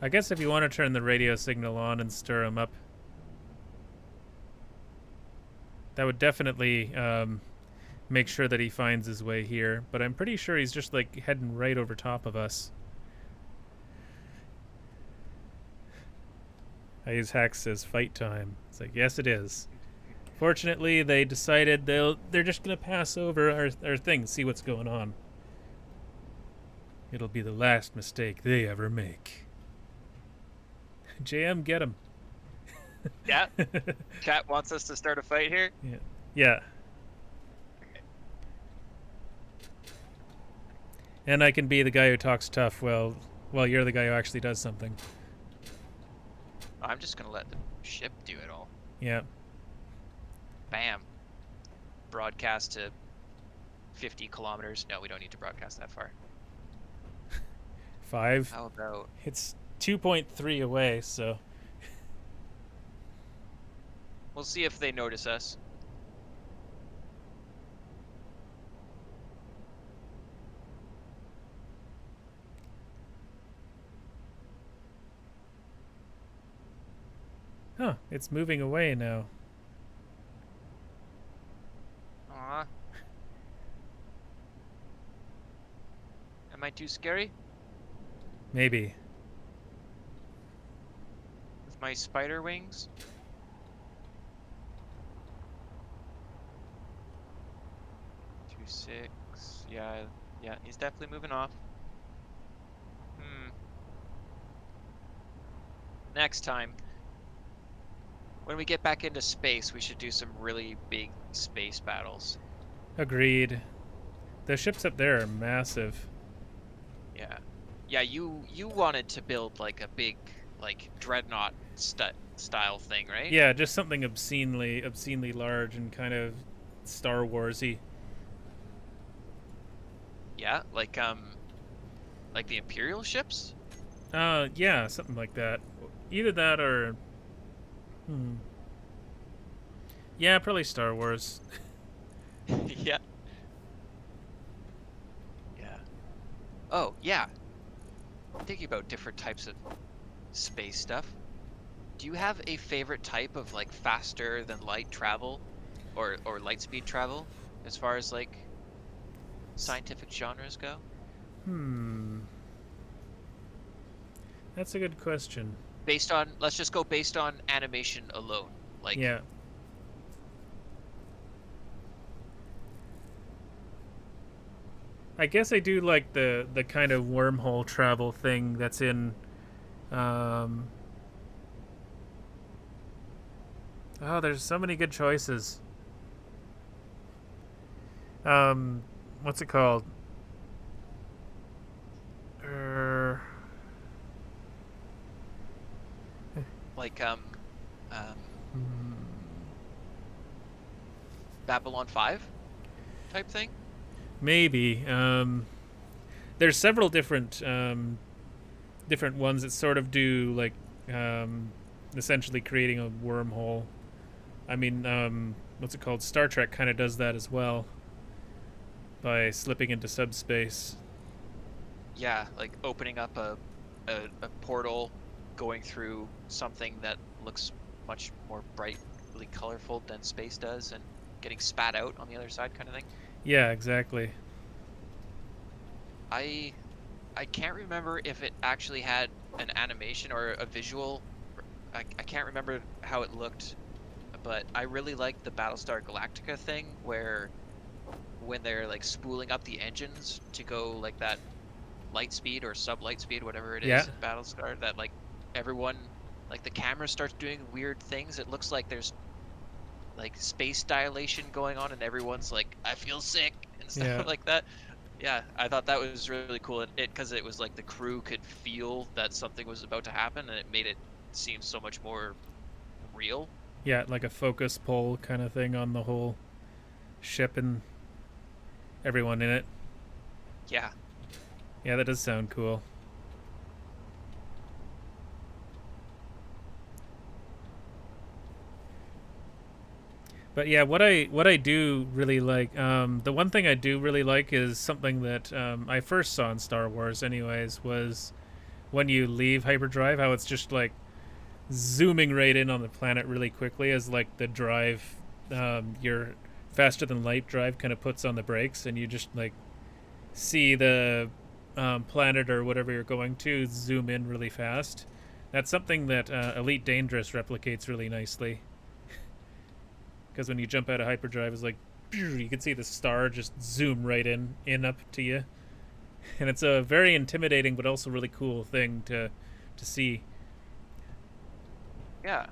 I guess if you want to turn the radio signal on and stir him up, that would definitely make sure that he finds his way here. But I'm pretty sure he's just like heading right over top of us. Hack says fight time. It's like, yes, it is. Fortunately, they decided they're just gonna pass over our thing, see what's going on. It'll be the last mistake they ever make. JM, get him. Yeah. Cat wants us to start a fight here. Yeah. And I can be the guy who talks tough while you're the guy who actually does something. I'm just gonna let the ship do it all. Yeah. Bam. Broadcast to 50 kilometers. No, we don't need to broadcast that far. 5. How about... It's 2.3 away, so... We'll see if they notice us. Huh, it's moving away now. Aw. Am I too scary? Maybe. With my spider wings? 2.6. Yeah, he's definitely moving off. Next time, when we get back into space, we should do some really big space battles. Agreed. The ships up there are massive. Yeah, you wanted to build like a big, like, dreadnought style thing, right? Yeah, just something obscenely large and kind of Star Warsy. Yeah, like the Imperial ships? Yeah, something like that. Either that or... Yeah, probably Star Wars. Yeah. Oh, yeah. Thinking about different types of space stuff. Do you have a favorite type of, like, faster than light travel? Or light speed travel? As far as, like, scientific genres go? That's a good question. Let's just go based on animation alone. Like, yeah. I guess I do like the kind of wormhole travel thing that's in oh, there's so many good choices. What's it called? like Babylon 5 type thing? Maybe. There's several different ones that sort of do like essentially creating a wormhole. I mean, what's it called? Star Trek kind of does that as well by slipping into subspace. Yeah, like opening up a portal, going through something that looks much more brightly colorful than space does, and getting spat out on the other side, kind of thing. Yeah, exactly. I can't remember if it actually had an animation or a visual. I can't remember how it looked, but I really liked the Battlestar Galactica thing where when they're like spooling up the engines to go like that light speed or sub light speed, whatever it is in Battlestar, that like everyone, like the camera starts doing weird things. It looks like there's like space dilation going on and everyone's like, I feel sick and stuff like that. Yeah, I thought that was really cool. Because it was like the crew could feel that something was about to happen, and it made it seem so much more real. Yeah, like a focus pull kind of thing on the whole ship and everyone in it. Yeah. Yeah, that does sound cool. But yeah, what I do really like, the one thing I do really like is something that I first saw in Star Wars anyways, was when you leave hyperdrive, how it's just like zooming right in on the planet really quickly as like the drive, your faster than light drive kind of puts on the brakes, and you just like see the planet or whatever you're going to zoom in really fast. That's something that Elite Dangerous replicates really nicely. Because when you jump out of hyperdrive, it's like you can see the star just zoom right in up to you, and it's a very intimidating but also really cool thing to see. Yeah.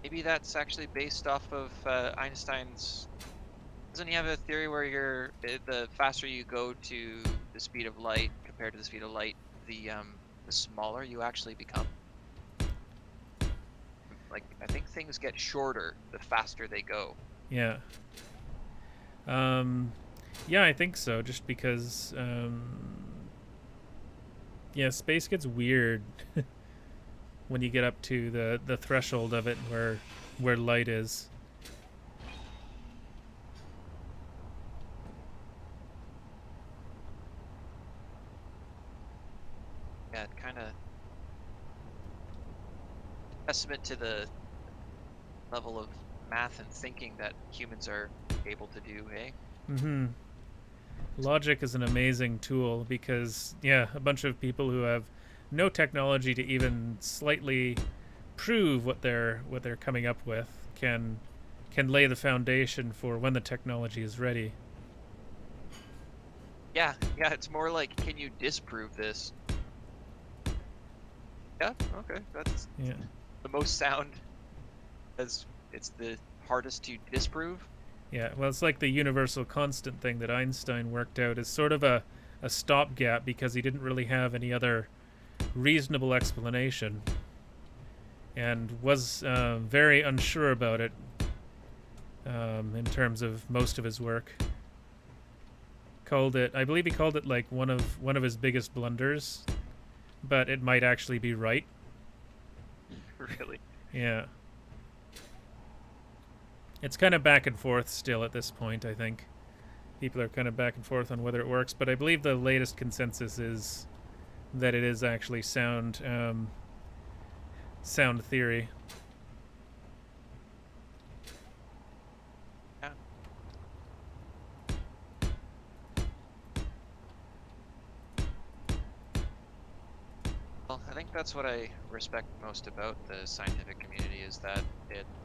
Maybe that's actually based off of Einstein's. Doesn't he have a theory where the faster you go to the speed of light compared to the speed of light, the smaller you actually become? Like, I think things get shorter the faster they go. Yeah. Yeah, I think so. Just because, yeah, space gets weird when you get up to the threshold of it where light is. Yeah, it kind of testament to the level of math and thinking that humans are able to do, eh? Mm-hmm. Logic is an amazing tool because, yeah, a bunch of people who have no technology to even slightly prove what they're coming up with can lay the foundation for when the technology is ready. Yeah, it's more like, can you disprove this? Yeah, okay, that's the most sound, as it's the hardest to disprove. Yeah, well, it's like the universal constant thing that Einstein worked out is sort of a stopgap because he didn't really have any other reasonable explanation and was very unsure about it in terms of most of his work. I believe he called it like one of his biggest blunders, but it might actually be right. Really? Yeah. It's kind of back and forth still at this point, I think. People are kind of back and forth on whether it works, but I believe the latest consensus is that it is actually sound theory. Yeah. Well, I think that's what I respect most about the scientific community is that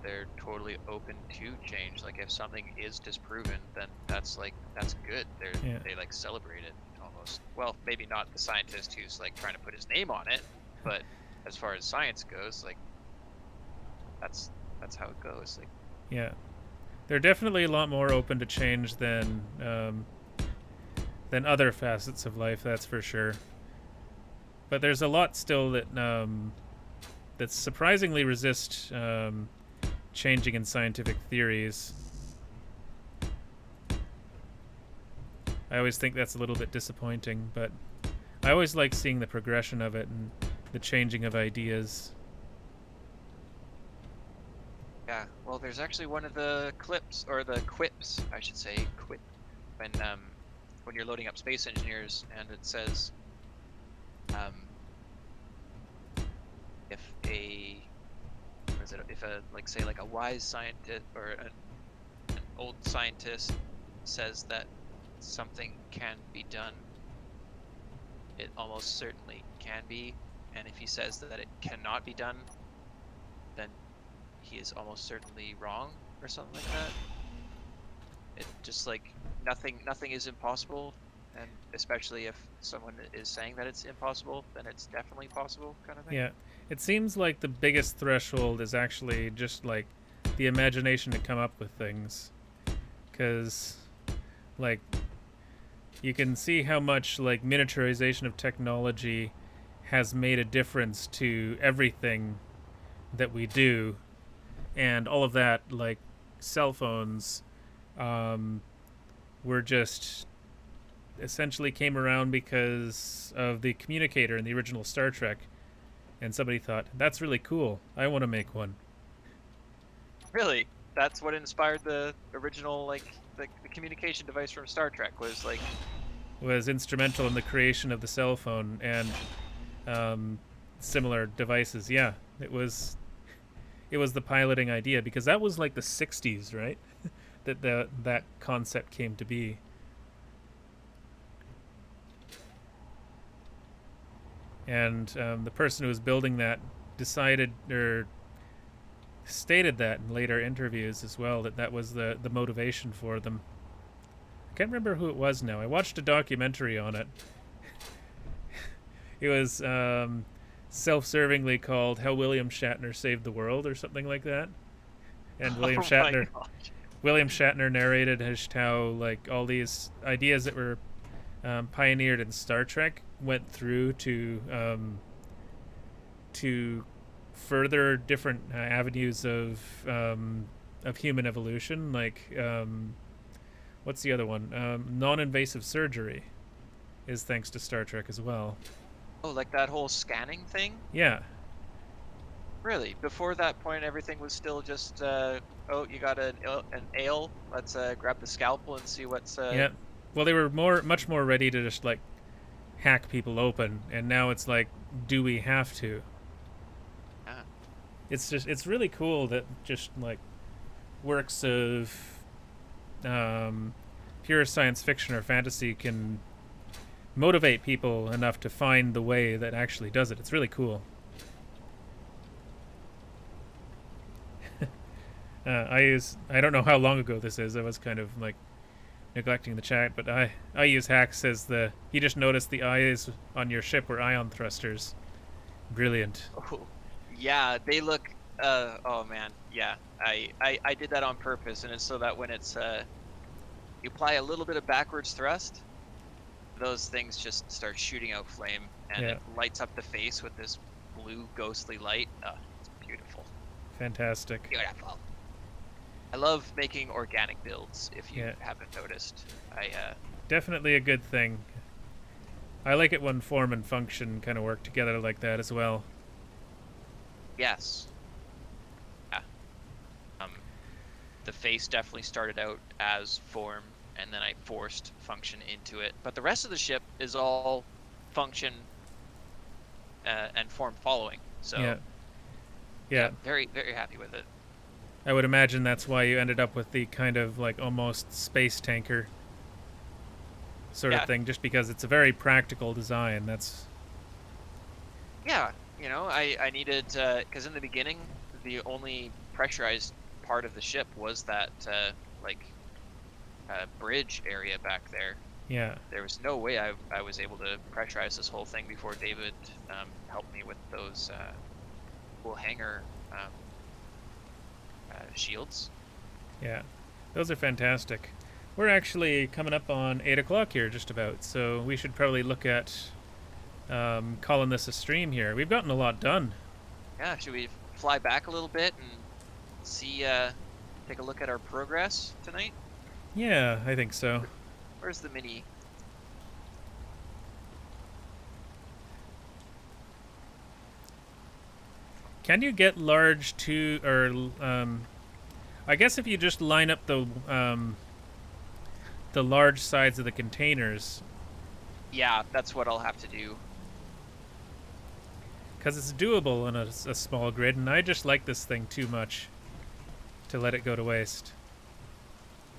they're totally open to change. Like if something is disproven, then that's good. They like celebrate it almost. Well, maybe not the scientist who's like trying to put his name on it, but as far as science goes, like that's how it goes. Like, yeah, they're definitely a lot more open to change than other facets of life. That's for sure. But there's a lot still that surprisingly resist changing in scientific theories. I always think that's a little bit disappointing, but I always like seeing the progression of it and the changing of ideas. yeah, well, there's actually one of the clips, or the quips, I should say, when you're loading up Space Engineers, and it says, if a wise scientist or an old scientist says that something can be done, it almost certainly can be, and if he says that it cannot be done, then he is almost certainly wrong, or something like that. It just like nothing is impossible, and especially if someone is saying that it's impossible, then it's definitely possible, kind of thing. Yeah, it seems like the biggest threshold is actually just like the imagination to come up with things, because like you can see how much like miniaturization of technology has made a difference to everything that we do, and all of that, like cell phones were just essentially came around because of the communicator in the original Star Trek, and somebody thought, that's really cool, I want to make one. Really? That's what inspired the original, like, the communication device from Star Trek was instrumental in the creation of the cell phone and similar devices. Yeah, it was the piloting idea, because that was like the 60s, right? that concept came to be. and the person who was building that decided or stated that in later interviews as well, that that was the motivation for them. I can't remember who it was now. I watched a documentary on it. It was self-servingly called "How William Shatner Saved the World" or something like that. And William Oh my Shatner gosh. William Shatner narrated as how like all these ideas that were pioneered in Star Trek went through to further different avenues of human evolution. Like what's the other one? Non-invasive surgery is thanks to Star Trek as well. Oh, like that whole scanning thing? Yeah, Really? Before that point, everything was still just, oh, you got an ale. Let's grab the scalpel and see what's. yeah. Well, they were much more ready to just like hack people open, and now it's like, do we have to? Ah. It's really cool that just like works of pure science fiction or fantasy can motivate people enough to find the way that actually does it. It's really cool. I don't know how long ago this is. I was kind of like neglecting the chat, but I use hacks as you just noticed the eyes on your ship were ion thrusters. Brilliant. Oh, yeah, they look. Oh man, yeah. I did that on purpose, and it's so that when it's you apply a little bit of backwards thrust, those things just start shooting out flame, and Yeah. it lights up the face with this blue ghostly light. It's beautiful. Fantastic. Beautiful. I love making organic builds. If you Yeah. haven't noticed, Definitely a good thing. I like it when form and function kind of work together like that as well. yes. Yeah. The face definitely started out as form, and then I forced function into it. But the rest of the ship is all function and form following. So Yeah. very, very happy with it. I would imagine that's why you ended up with the kind of like almost space tanker sort Yeah. of thing, just because it's a very practical design. That's Yeah, I needed, because in the beginning, the only pressurized part of the ship was that bridge area back there. yeah. There was no way I was able to pressurize this whole thing before David helped me with those cool hanger shields. Yeah, those are fantastic. We're actually coming up on 8 o'clock here, just about, so we should probably look at calling this a stream here. We've gotten a lot done. Yeah, should we fly back a little bit and see, take a look at our progress tonight? Yeah, I think so. Where's the mini? Can you get large I guess if you just line up the large sides of the containers, Yeah, that's what I'll have to do. because it's doable on a small grid, and I just like this thing too much to let it go to waste.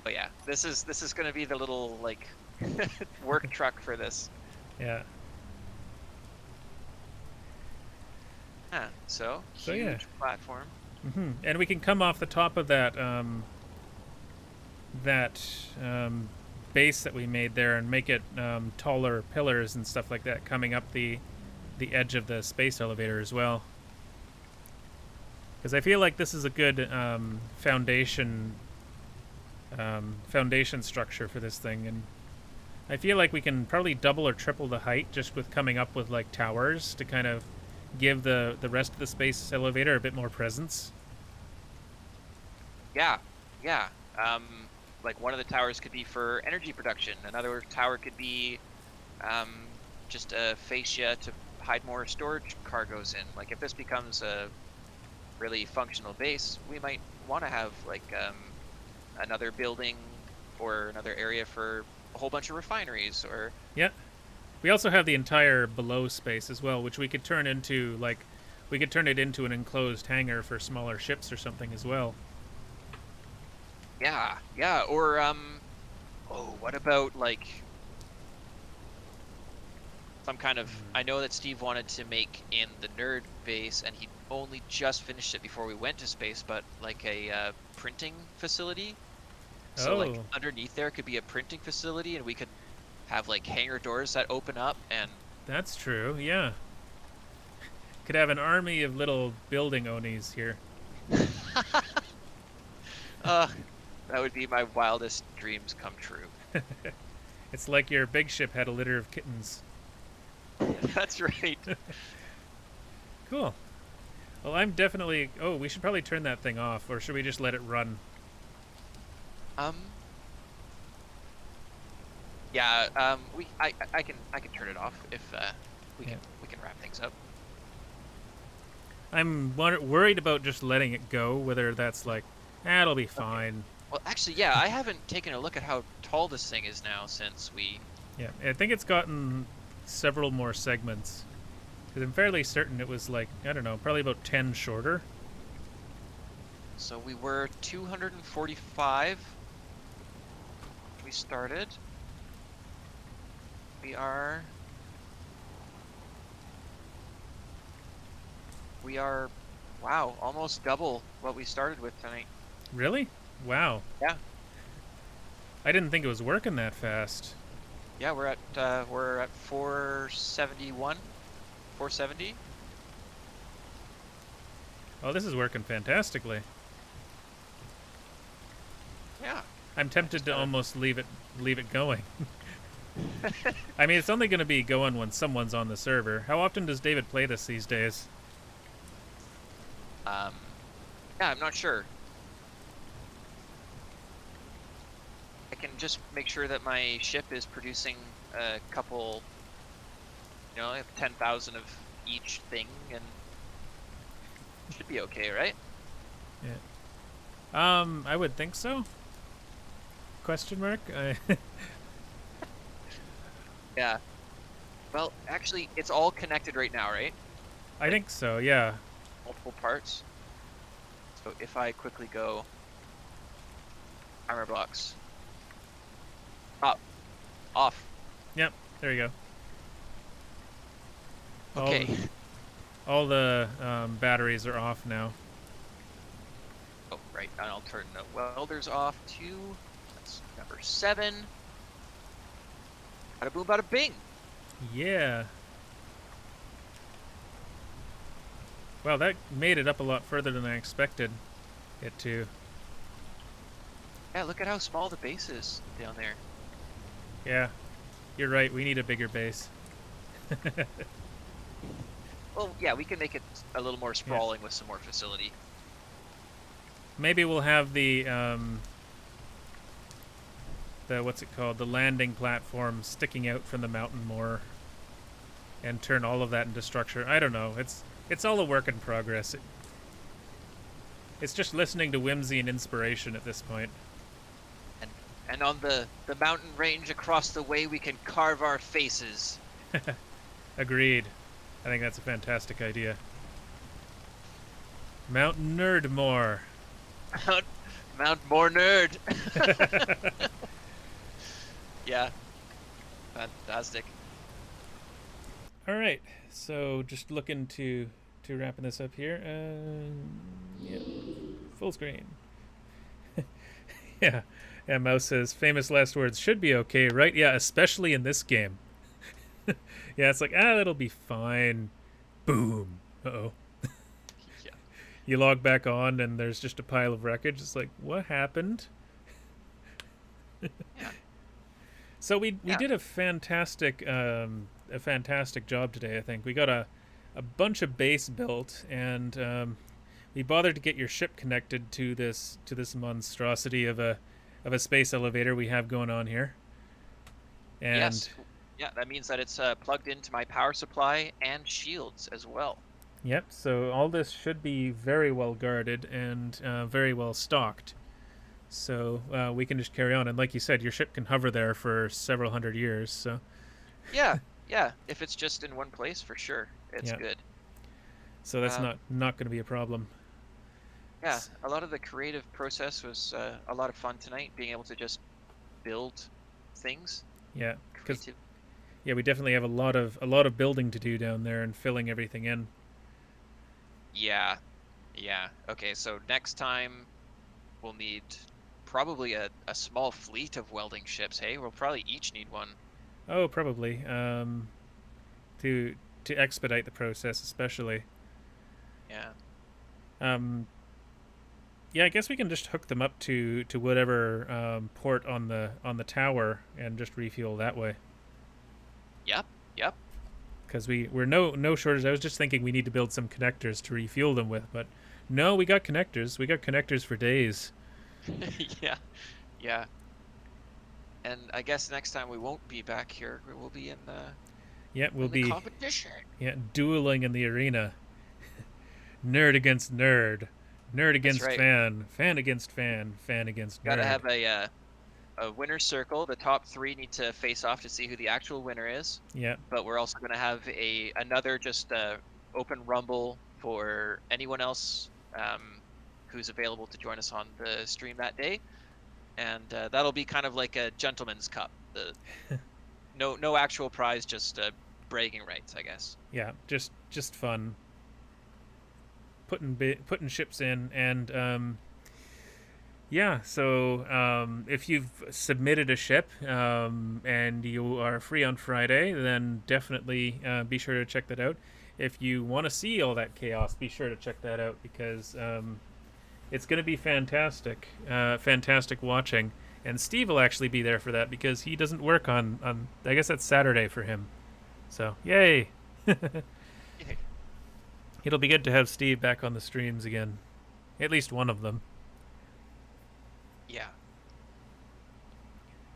But yeah, this is going to be the little like work truck for this. Yeah. Yeah, so So, huge yeah. platform. And we can come off the top of that base that we made there and make it taller pillars and stuff like that coming up the edge of the space elevator as well. Because I feel like this is a good foundation structure for this thing, and I feel like we can probably double or triple the height just with coming up with like towers to kind of give the rest of the space elevator a bit more presence. Yeah, yeah. Like one of the towers could be for energy production. Another tower could be just a fascia to hide more storage cargoes in. Like if this becomes a really functional base, we might want to have like another building or another area for a whole bunch of refineries or. Yeah. We also have the entire below space as well, which we could turn into we could turn it into an enclosed hangar for smaller ships or something as well. Yeah, yeah. Or what about like some kind of. I know that Steve wanted to make in the nerd base, and he only just finished it before we went to space. But like a printing facility. So like Oh, underneath there could be a printing facility, and we could have like hangar doors that open up, and that's true. Yeah. Could have an army of little building onis here. that would be my wildest dreams come true. It's like your big ship had a litter of kittens. That's right. Cool. Well, I'm definitely... Oh, we should probably turn that thing off, or should we just let it run? Yeah. I can turn it off if we can wrap things up. I'm worried about just letting it go, whether that's like, it'll be fine. Well, actually, yeah, I haven't taken a look at how tall this thing is now since we. Yeah, I think it's gotten several more segments. Because I'm fairly certain it was like, I don't know, probably about 10 shorter. So we were 245. We started. We are, wow, almost double what we started with tonight. Really? Wow. Yeah. I didn't think it was working that fast. Yeah, we're at 471, 470. Oh, this is working fantastically. Yeah. I'm tempted to almost leave it going. I mean, it's only going to be going when someone's on the server. How often does David play this these days? Yeah, I'm not sure. I can just make sure that my ship is producing a couple, I have 10,000 of each thing, and should be okay, right? Yeah. I would think so. Question mark? Yeah. Well, actually, it's all connected right now, right? I think so, yeah. Multiple parts. So if I quickly go armor blocks. Up. Off. Yep, there you go. Okay. All the batteries are off now. Oh, right. And I'll turn the welders off too. That's number 7. Bada boom, bada bing. Yeah. Well, that made it up a lot further than I expected it to. Yeah, look at how small the base is down there. Yeah, you're right. We need a bigger base. Well, yeah, we can make it a little more sprawling with some more facility. Maybe we'll have the what's it called? The landing platform sticking out from the mountain more, and turn all of that into structure. I don't know. It's all a work in progress. It's just listening to whimsy and inspiration at this point. And on the mountain range across the way, we can carve our faces. Agreed. I think that's a fantastic idea. Mount Nerdmore. Mount More Nerd. Yeah. Fantastic. All right. So just looking to wrapping this up here. Yeah. Full screen. Yeah. Yeah, Mouse says, famous last words should be okay, right? Yeah, especially in this game. Yeah, it's like, that'll be fine. Boom. Uh-oh. Yeah. You log back on and there's just a pile of wreckage. It's like, what happened? Yeah. So we did a fantastic job today, I think. We got a bunch of base built, and we bothered to get your ship connected to this monstrosity of a space elevator we have going on here. And yes. Yeah, that means that it's plugged into my power supply and shields as well. Yep, so all this should be very well guarded and very well stocked. So we can just carry on. And like you said, your ship can hover there for several hundred years. So Yeah, if it's just in one place, for sure, it's good. So that's not going to be a problem. Yeah, a lot of the creative process was a lot of fun tonight, being able to just build things. Yeah, Yeah, we definitely have a lot of building to do down there and filling everything in. Yeah, yeah. Okay, so next time we'll need probably a small fleet of welding ships. Hey, we'll probably each need one. Oh, probably. To expedite the process, especially. Yeah. Um, yeah, I guess we can just hook them up to whatever port on the tower and just refuel that way. Yep. Yep. Because we're no shortage. I was just thinking we need to build some connectors to refuel them with, but no, we got connectors. We got connectors for days. Yeah. Yeah. And I guess next time we won't be back here. We will be in the Yeah, we'll in the be competition. dueling in the arena. Nerd against nerd, nerd against right. fan, fan against fan, fan against nerd. Gotta have a winner circle. The top 3 need to face off to see who the actual winner is. Yeah. But we're also gonna have another just open rumble for anyone else who's available to join us on the stream that day, and that'll be kind of like a gentleman's cup. The no actual prize, just bragging rights, I guess. Yeah, just fun. Putting ships in, and yeah. So if you've submitted a ship and you are free on Friday, then definitely be sure to check that out. If you want to see all that chaos, be sure to check that out because it's going to be fantastic, fantastic watching. And Steve will actually be there for that because he doesn't work on I guess that's Saturday for him. So yay! It'll be good to have Steve back on the streams again. At least one of them. Yeah.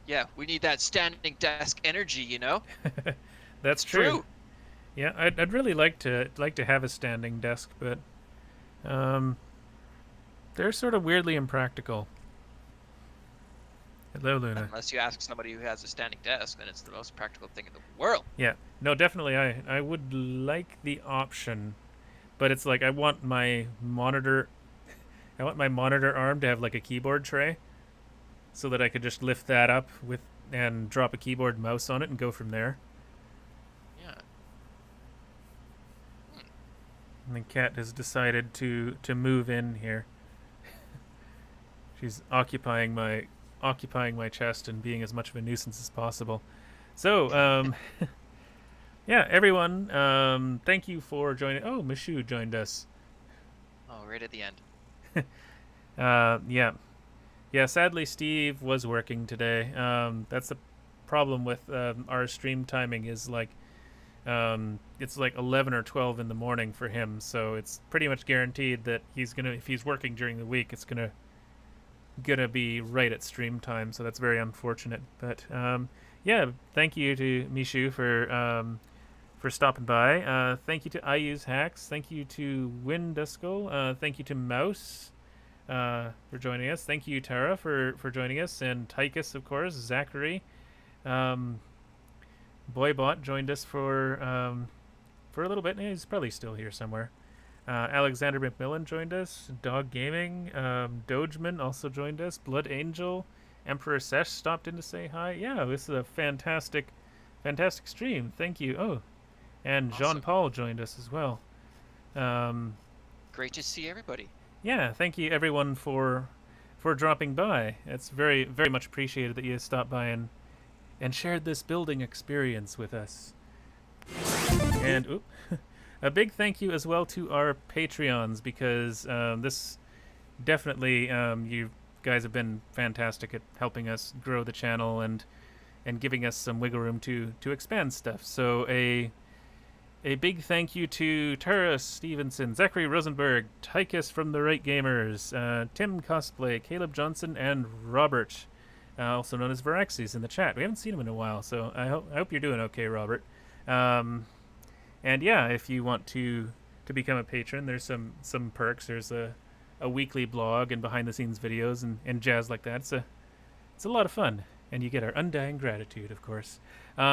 Yeah, we need that standing desk energy, you know? That's true. Yeah, I'd really like to have a standing desk, but they're sort of weirdly impractical. Hello, Luna. Unless you ask somebody who has a standing desk, then it's the most practical thing in the world. Yeah. No, definitely I would like the option, but it's like I want my monitor arm to have like a keyboard tray so that I could just lift that up with and drop a keyboard mouse on it and go from there. Yeah. And the cat has decided to move in here. She's occupying my chest and being as much of a nuisance as possible. So, yeah, everyone, thank you for joining. Oh, Mishu joined us. Oh, right at the end. Yeah. Yeah, sadly, Steve was working today. That's the problem with our stream timing is like, it's like 11 or 12 in the morning for him. So it's pretty much guaranteed that if he's working during the week, it's gonna be right at stream time. So that's very unfortunate. But yeah, thank you to Mishu for stopping by. Thank you to I Use Hacks. Thank you to Winduskull. Thank you to Mouse for joining us. Thank you, Tara, for joining us. And Tychus, of course. Zachary. Boybot joined us for a little bit. He's probably still here somewhere. Alexander McMillan joined us. Dog Gaming. Dogeman also joined us. Blood Angel. Emperor Sesh stopped in to say hi. Yeah, this is a fantastic stream. Thank you. Oh, and Awesome. Jean-Paul joined us as well. Great to see everybody. Yeah, thank you everyone for dropping by. It's very, very much appreciated that you stopped by and shared this building experience with us. And a big thank you as well to our Patreons because this definitely you guys have been fantastic at helping us grow the channel and giving us some wiggle room to expand stuff. So a big thank you to Tara Stevenson, Zachary Rosenberg, Tychus from the Right Gamers, Tim Cosplay, Caleb Johnson, and Robert, also known as Varaxes, in the chat. We haven't seen him in a while, so I hope you're doing okay, Robert. And yeah, if you want to become a patron, there's some perks. There's a weekly blog and behind the scenes videos and jazz like that. It's a lot of fun, and you get our undying gratitude, of course.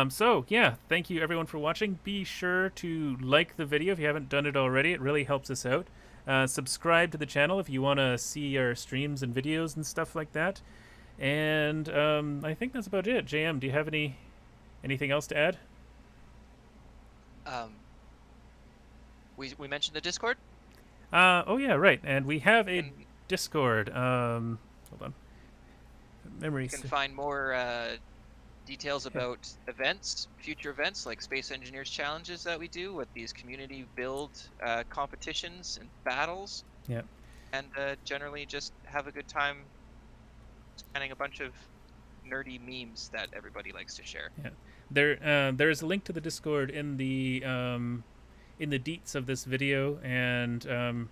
So yeah, thank you everyone for watching. Be sure to like the video if you haven't done it already. It really helps us out. Subscribe to the channel if you want to see our streams and videos and stuff like that. And I think that's about it. JM, do you have anything else to add? We mentioned the Discord. Oh yeah, right. And we have a And Discord. Hold on. you Memories. can find more details about events, future events like Space Engineers Challenges that we do with these community build competitions and battles. Yeah. And generally just have a good time scanning a bunch of nerdy memes that everybody likes to share. Yeah. There's a link to the Discord in the deets of this video, and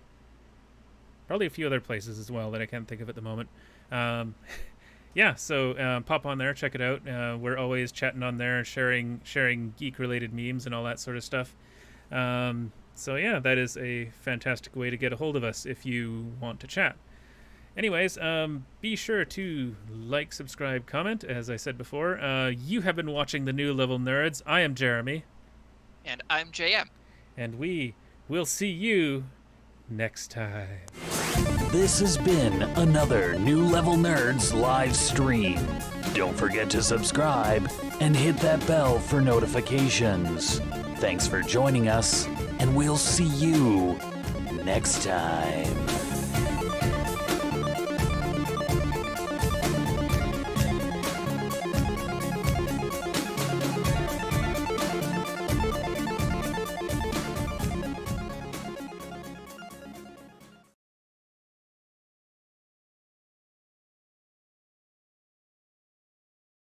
probably a few other places as well that I can't think of at the moment. Yeah, so pop on there, check it out. We're always chatting on there, sharing geek-related memes and all that sort of stuff. So yeah, that is a fantastic way to get a hold of us if you want to chat. Anyways, be sure to like, subscribe, comment, as I said before. You have been watching the New Level Nerds. I am Jeremy. And I'm JM. And we will see you next time. This has been another New Level Nerds live stream. Don't forget to subscribe and hit that bell for notifications. Thanks for joining us, and we'll see you next time.